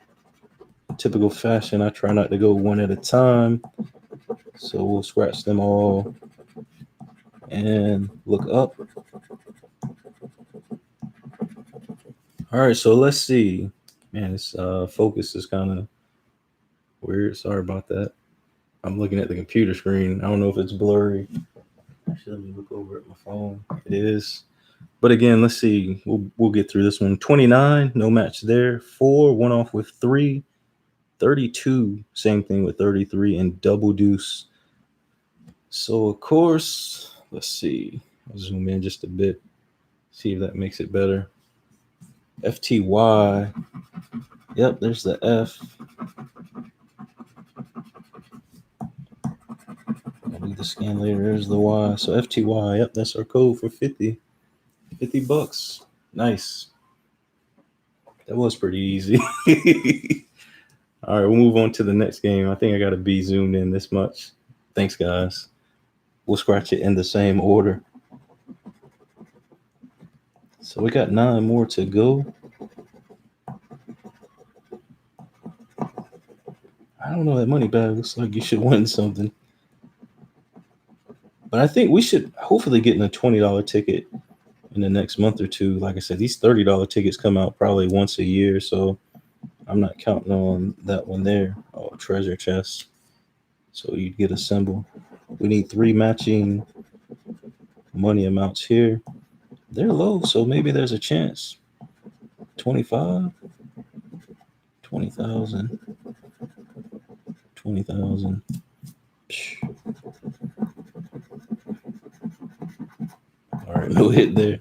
Typical fashion, I try not to go one at a time. So we'll scratch them all and look up. All right, so let's see. Man, this focus is kind of weird. Sorry about that. I'm looking at the computer screen. I don't know if it's blurry. Actually, let me look over at my phone. It is. But again, let's see. We'll get through this one. 29, no match there. 4, one off with 3. 32, same thing with 33, and double deuce. So of course, let's see. I'll zoom in just a bit. See if that makes it better. FTY. Yep, there's the F. I'll do the scan later. There's the Y. So FTY. Yep, that's our code for 50. $50. Nice. That was pretty easy. All right, we'll move on to the next game. I think I got to be zoomed in this much. Thanks, guys. We'll scratch it in the same order. So we got 9 more to go. I don't know, that money bag looks like you should win something. But I think we should hopefully get in a $20 ticket in the next month or two. Like I said, these $30 tickets come out probably once a year, so I'm not counting on that one there. Oh, treasure chest. So you get a symbol. We need 3 matching money amounts here. They're low, so maybe there's a chance. 25, 20,000, 20,000. All right, no hit there.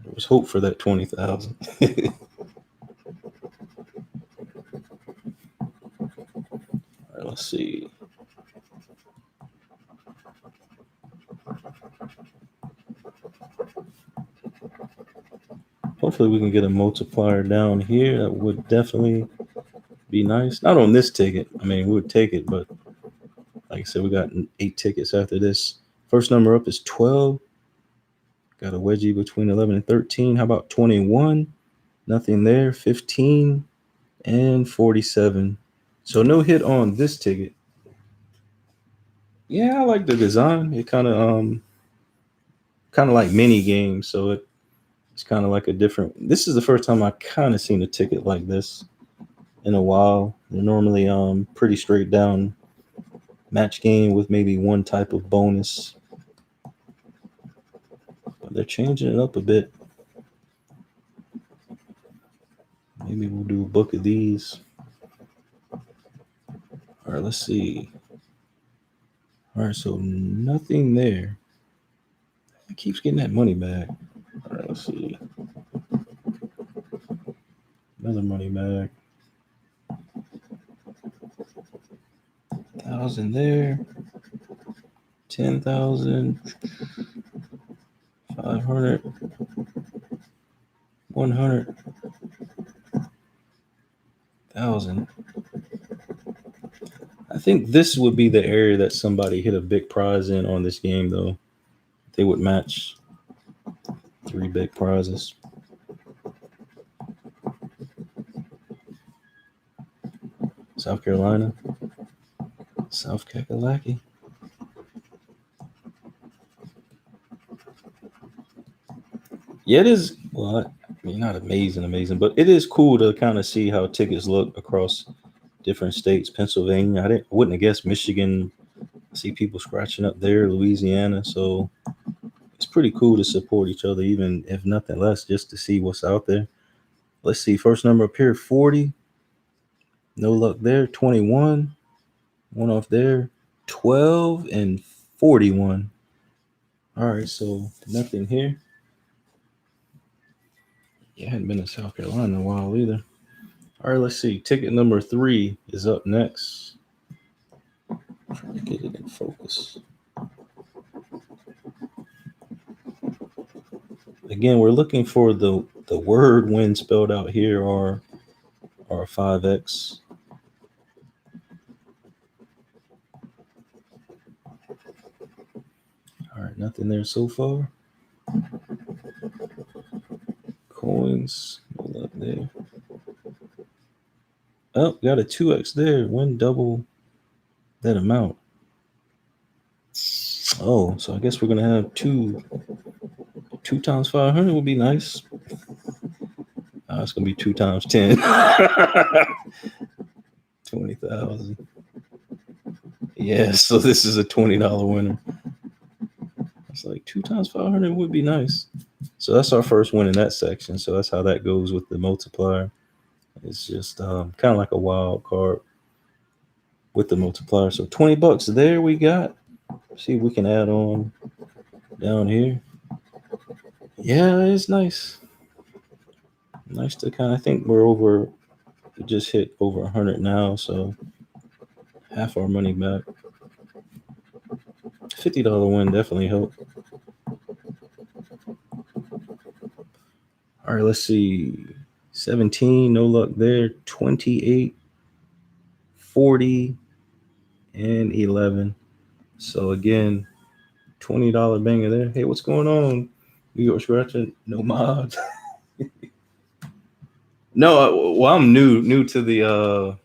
There was hope for that 20,000. All right, let's see. Hopefully we can get a multiplier down here. That would definitely be nice. Not on this ticket. I mean, we would take it, but like I said, we got 8 tickets after this. First number up is 12. Got a wedgie between 11 and 13. How about 21? Nothing there. 15 and 47. So no hit on this ticket. Yeah, I like the design. It kind of like mini games, so it's kind of like a different. This is the first time I kind of seen a ticket like this in a while. They're normally pretty straight down match game with maybe one type of bonus, but they're changing it up a bit. Maybe we'll do a book of these. All right, let's see. All right, so nothing there. It keeps getting that money back. All right, let's see. Another money back. 1,000 there. 10,000. 500. 100. 1,000. I think this would be the area that somebody hit a big prize in on this game, though. They would match 3 big prizes. South Carolina. South Kakalaki. Yeah, it is. Well, I mean, not amazing, but it is cool to kind of see how tickets look across different states. Pennsylvania, I wouldn't have guessed Michigan. I see people scratching up there. Louisiana, so it's pretty cool to support each other, even if nothing less, just to see what's out there. Let's see. First number up here, 40. No luck there. 21. One off there. 12 and 41. All right, so nothing here. Yeah, I hadn't been to South Carolina in a while either. All right, let's see. Ticket number 3 is up next. Trying to get it in focus. Again, we're looking for the word when spelled out here are 5x. All right, nothing there so far. Coins, no luck there. Oh, got a 2x there. Win double that amount. Oh, so I guess we're gonna have two times 500 would be nice. It's gonna be 2 times 10. 20,000. Yeah, so this is a $20 winner. It's like 2 times 500 would be nice. So that's our first win in that section. So that's how that goes with the multiplier. It's just kind of like a wild card with the multiplier. So $20 there we got. See if we can add on down here. Yeah, it's nice. Nice to kind of, I think we're over, we just hit over 100 now. So half our money back. $50 win definitely helped. All right, let's see. 17, no luck there. 28, 40, and 11. So again, $20 banger there. Hey, what's going on? New York Scratching, no mods. No, well, I'm new to the no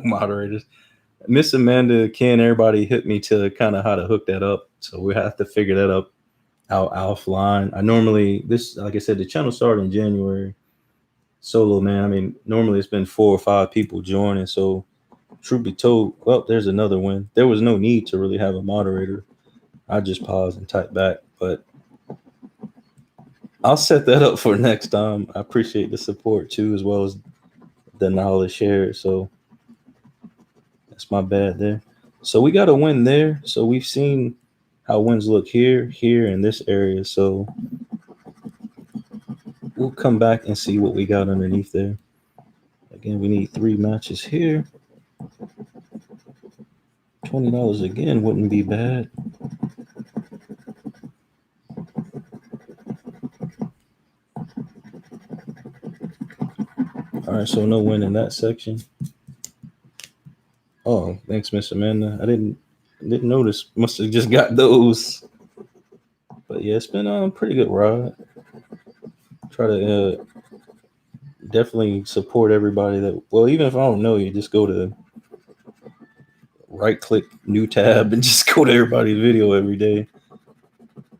moderators. Miss Amanda, Ken, everybody hit me to kind of how to hook that up. So we have to figure that up out offline. I normally this, like I said, the channel started in January. Solo, man. I mean, normally it's been 4 or 5 people joining. So truth be told, well, there's another one. There was no need to really have a moderator. I just paused and typed back, but I'll set that up for next time. I appreciate the support too, as well as the knowledge shared. So that's my bad there. So we got a win there. So we've seen how wins look here, in this area. So we'll come back and see what we got underneath there. Again, we need 3 matches here. $20 again wouldn't be bad. All right, so no win in that section. Oh, thanks, Miss Amanda. I didn't notice. Must have just got those. But yeah, it's been a pretty good ride. Try to definitely support everybody that. Well, even if I don't know you, just go to right click new tab and just go to everybody's video every day.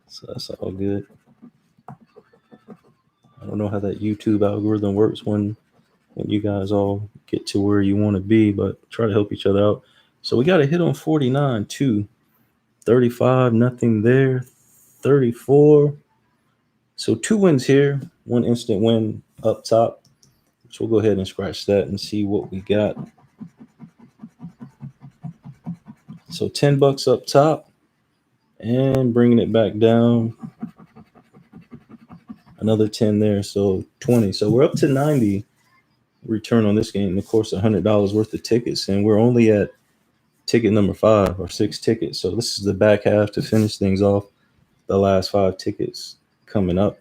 So that's all good. I don't know how that YouTube algorithm works when you guys all get to where you want to be, but try to help each other out. So we got a hit on 49 too. 35, nothing there. 34. So 2 wins here, 1 instant win up top. So we'll go ahead and scratch that and see what we got. So $10 up top and bringing it back down. Another 10 there, so 20. So we're up to 90 return on this game. Of course, $100 worth of tickets, and we're only at ticket number 5 or 6 tickets. So this is the back half to finish things off. The last 5 tickets coming up.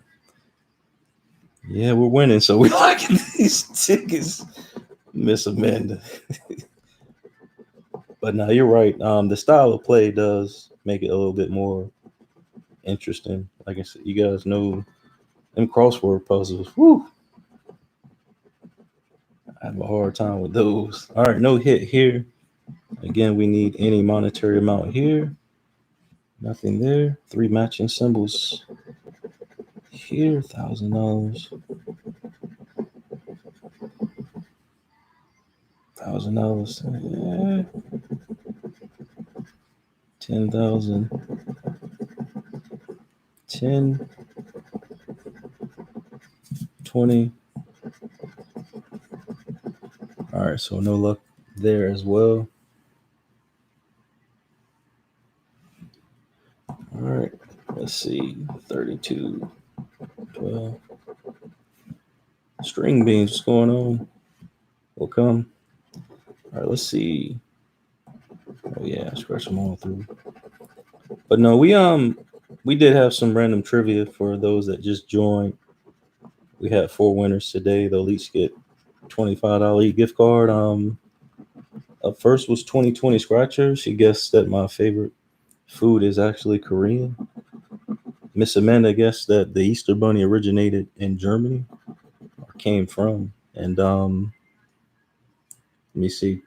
Yeah, we're winning, so we liking these tickets, Miss Amanda. But now you're right. The style of play does make it a little bit more interesting. Like I said, you guys know them crossword puzzles. Woo! I have a hard time with those. All right, no hit here. Again, we need any monetary amount here. Nothing there. 3 matching symbols here. $1,000. $1,000. 10,000. 10. 20. All right, so no luck there as well. All right, let's see. 32. 12. String beans, what's going on? Will come. All right, let's see. Oh yeah, scratch them all through. But no, we did have some random trivia for those that just joined. We had 4 winners today. They'll each get $25 gift card. Up first was 2020 Scratcher. She guessed that my favorite food is actually Korean. Miss Amanda guessed that the Easter Bunny originated in Germany or came from. And Let me see.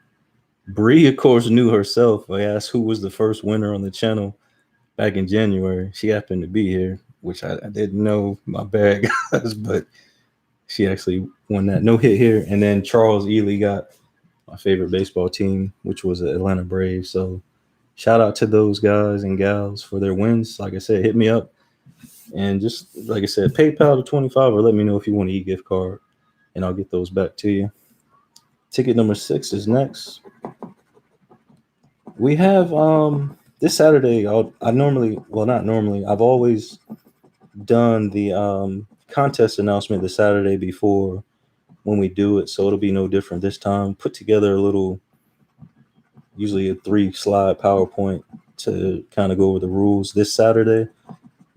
Bree, of course, knew herself. I asked who was the first winner on the channel back in January. She happened to be here, which I didn't know. My bad, guys, but she actually won that no hit here. And then Charles Ely got my favorite baseball team, which was the Atlanta Braves. So shout out to those guys and gals for their wins. Like I said, hit me up. And just like I said, PayPal to 25 or let me know if you want an e-gift card and I'll get those back to you. Ticket number 6 is next. We have this Saturday. I've always done the contest announcement the Saturday before when we do it, so it'll be no different this time. Put together a little, usually a 3-slide PowerPoint to kind of go over the rules this Saturday,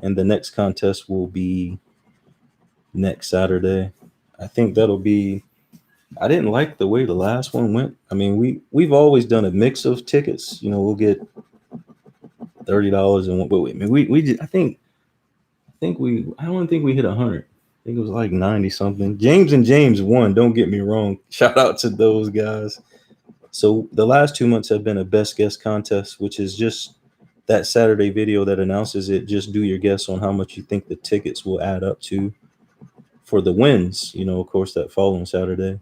and the next contest will be next Saturday. I think that'll be. I didn't like the way the last one went. I mean, we've always done a mix of tickets. You know, we'll get $30 and but I mean, we did. I don't think we hit 100. I think it was like 90 something. James and James won. Don't get me wrong. Shout out to those guys. So the last 2 months have been a best guess contest, which is just that Saturday video that announces it. Just do your guess on how much you think the tickets will add up to for the wins. You know, of course, that following Saturday.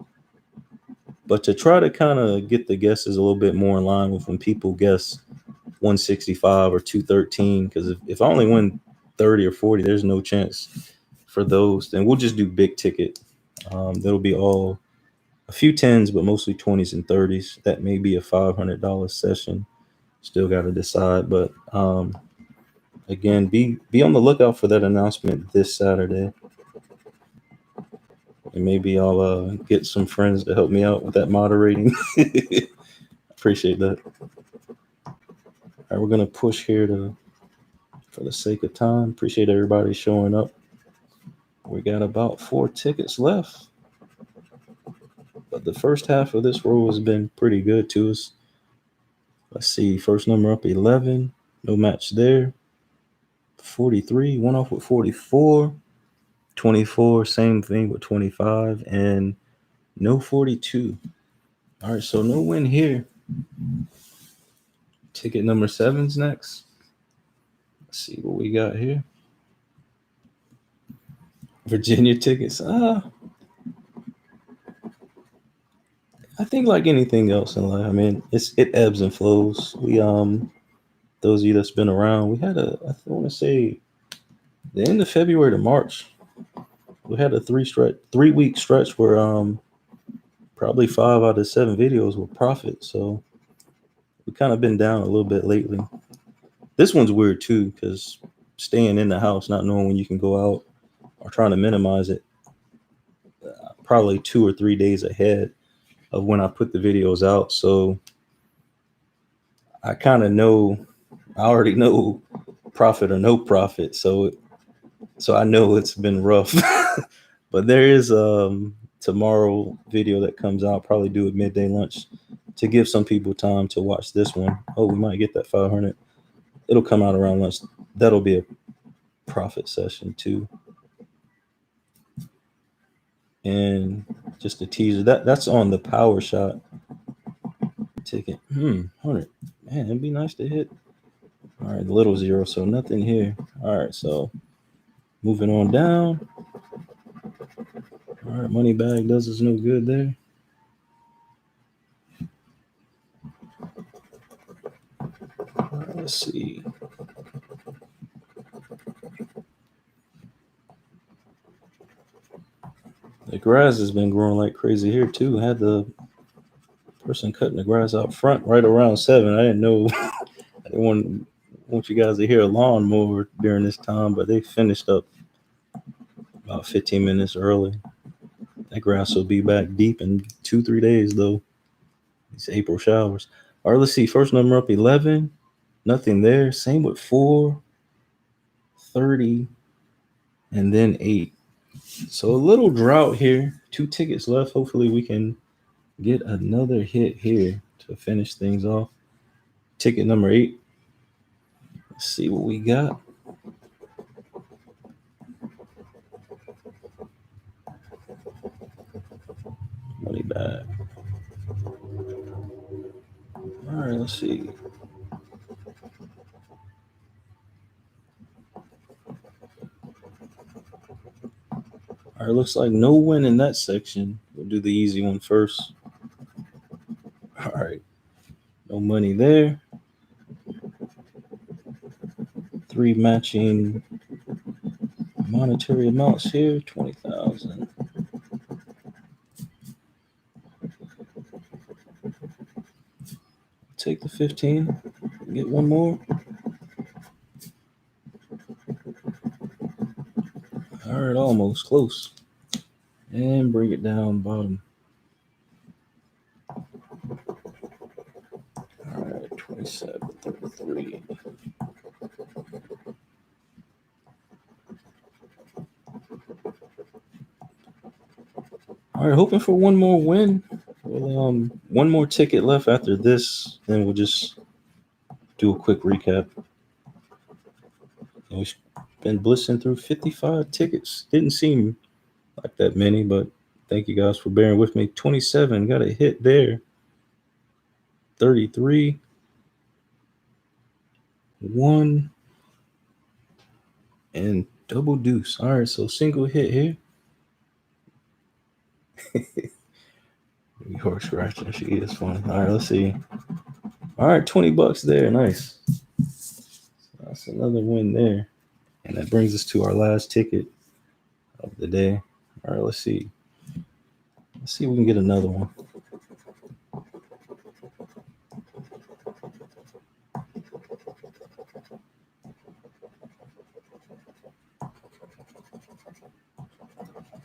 But to try to kind of get the guesses a little bit more in line with when people guess 165 or 213, because if I only win 30 or 40, there's no chance for those. Then we'll just do big ticket. That'll be all a few 10s, but mostly 20s and 30s. That may be a $500 session. Still got to decide. But again, be on the lookout for that announcement this Saturday. And maybe I'll get some friends to help me out with that moderating. Appreciate that. All right, we're gonna push here for the sake of time. Appreciate everybody showing up. We got about 4 tickets left, but the first half of this row has been pretty good to us. Let's see, first number up 11, no match there. 43, one off with 44. 24, same thing with 25, and no 42. All right, so no win here. Ticket number 7's next. Let's see what we got here. Virginia tickets. I think like anything else in life, I mean, it ebbs and flows. We those of you that's been around, we had I want to say the end of February to March, we had a 3-week stretch where probably 5 out of 7 videos were profit. So we kind of been down a little bit lately. This one's weird too, because staying in the house, not knowing when you can go out, or trying to minimize it, probably 2 or 3 days ahead of when I put the videos out. So I kind of know, I already know profit or no profit. So I know it's been rough. But there is tomorrow video that comes out, probably do at midday lunch to give some people time to watch this one. Oh, we might get that 500. It'll come out around lunch. That'll be a profit session too. And just a teaser, that's on the Power Shot ticket. 100. Man, it'd be nice to hit. All right, the little zero, so nothing here. All right, so moving on down. All right, money bag does us no good there. All right, let's see. The grass has been growing like crazy here too. I had the person cutting the grass out front right around 7. I didn't know. I didn't want you guys to hear a lawnmower during this time, but they finished up about 15 minutes early. That grass will be back deep in 2-3 days though. These April showers. All right, let's see. First number up 11. Nothing there. Same with 4, 30, and then 8. So a little drought here. 2 tickets left. Hopefully we can get another hit here to finish things off. Ticket number 8. Let's see what we got. Money bag. right, let's see. All right, looks like no win in that section. We'll do the easy one first. All right, no money there. 3 matching monetary amounts here, 20,000. Take the 15, get one more. All right, almost close. And bring it down bottom. All right, 27, 33. All right, hoping for one more win. Well, one more ticket left after this, then we'll just do a quick recap. And we've been blissing through 55 tickets. Didn't seem like that many, but thank you guys for bearing with me. 27, got a hit there. 33. 1. And double deuce. All right, so single hit here. Horse scratcher. She is funny. All right, let's see. All right, $20 there. Nice. That's another win there. And that brings us to our last ticket of the day. All right, let's see. Let's see if we can get another one.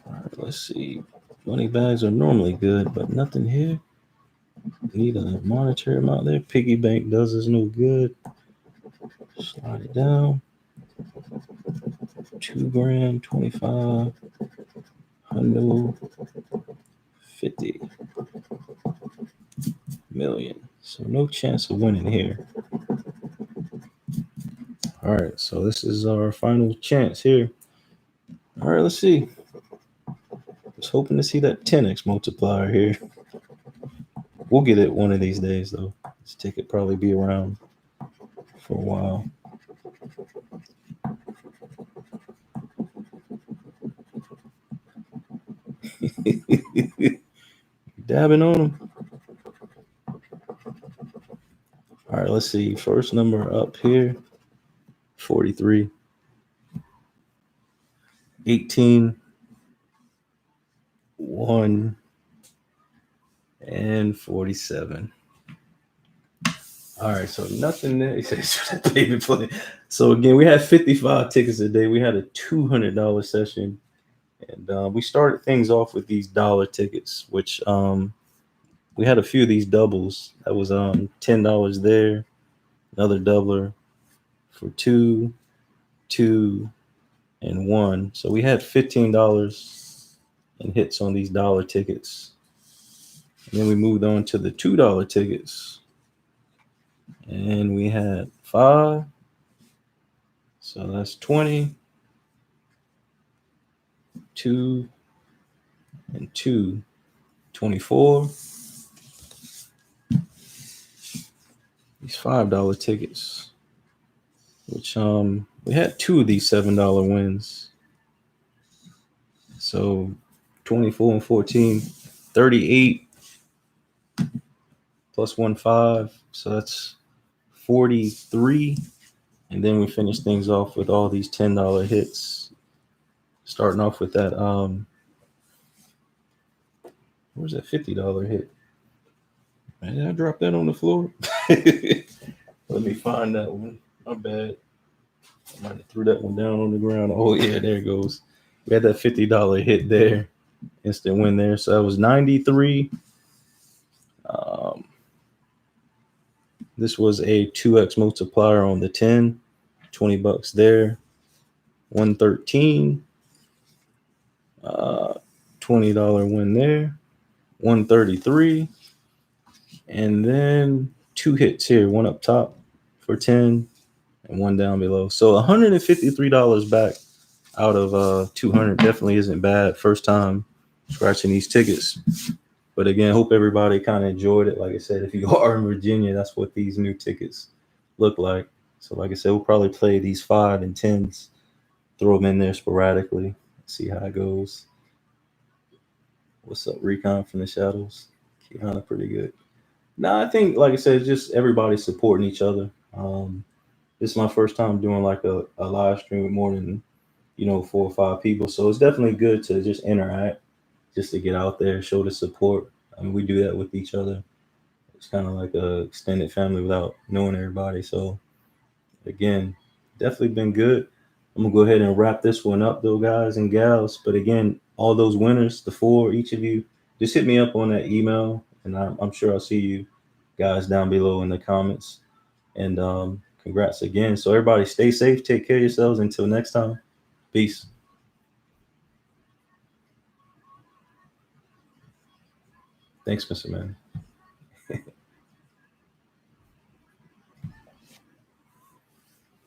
All right, let's see. Money bags are normally good, but nothing here. Need a monetary amount there. Piggy bank does us no good. Slide it down. $2,000, 25, 100, 50 million. So no chance of winning here. All right, so this is our final chance here. All right, let's see. Just hoping to see that 10x multiplier here. We'll get it one of these days, though. This ticket probably be around for a while. Dabbing on them. All right, let's see. First number up here, 43. 18. 1. And 47. All right, so nothing there. So again, we had 55 tickets a day. We had a $200 session, and we started things off with these dollar tickets, which we had a few of these doubles. That was $10 there, another doubler for 2, 2, and 1. So we had $15 in hits on these dollar tickets, and then we moved on to the $2 tickets. And we had 5. So that's 20. 2 and 2. 24. These $5 tickets. Which we had 2 of these $7 wins. So 24 and 14. 38 plus 1 5. So that's 43, and then we finish things off with all these $10 hits. Starting off with that, where's that $50 hit? Man, did I drop that on the floor? Let me find that one. My bad. I might have threw that one down on the ground. Oh yeah, there it goes. We had that $50 hit there. Instant win there. So that was 93. This was a 2x multiplier on the 10, $20 there, 113, $20 win there, 133, and then 2 hits here, one up top for 10 and one down below. So $153 back out of 200 definitely isn't bad. First time scratching these tickets. But again, hope everybody kind of enjoyed it. Like I said, if you are in Virginia, that's what these new tickets look like. So like I said, we'll probably play these 5 and 10s, throw them in there sporadically, see how it goes. What's up, Recon from the Shadows? Kiana, pretty good. Nah, I think, like I said, just everybody supporting each other. This is my first time doing like a live stream with more than 4 or 5 people, so it's definitely good to just interact, just to get out there, show the support. I mean, we do that with each other. It's kind of like a extended family without knowing everybody. So again, definitely been good. I'm gonna go ahead and wrap this one up though, guys and gals. But again, all those winners, the 4, each of you, just hit me up on that email, and I'm sure I'll see you guys down below in the comments. And congrats again. So everybody, stay safe, take care of yourselves. Until next time, peace. Thanks, Mr. Man.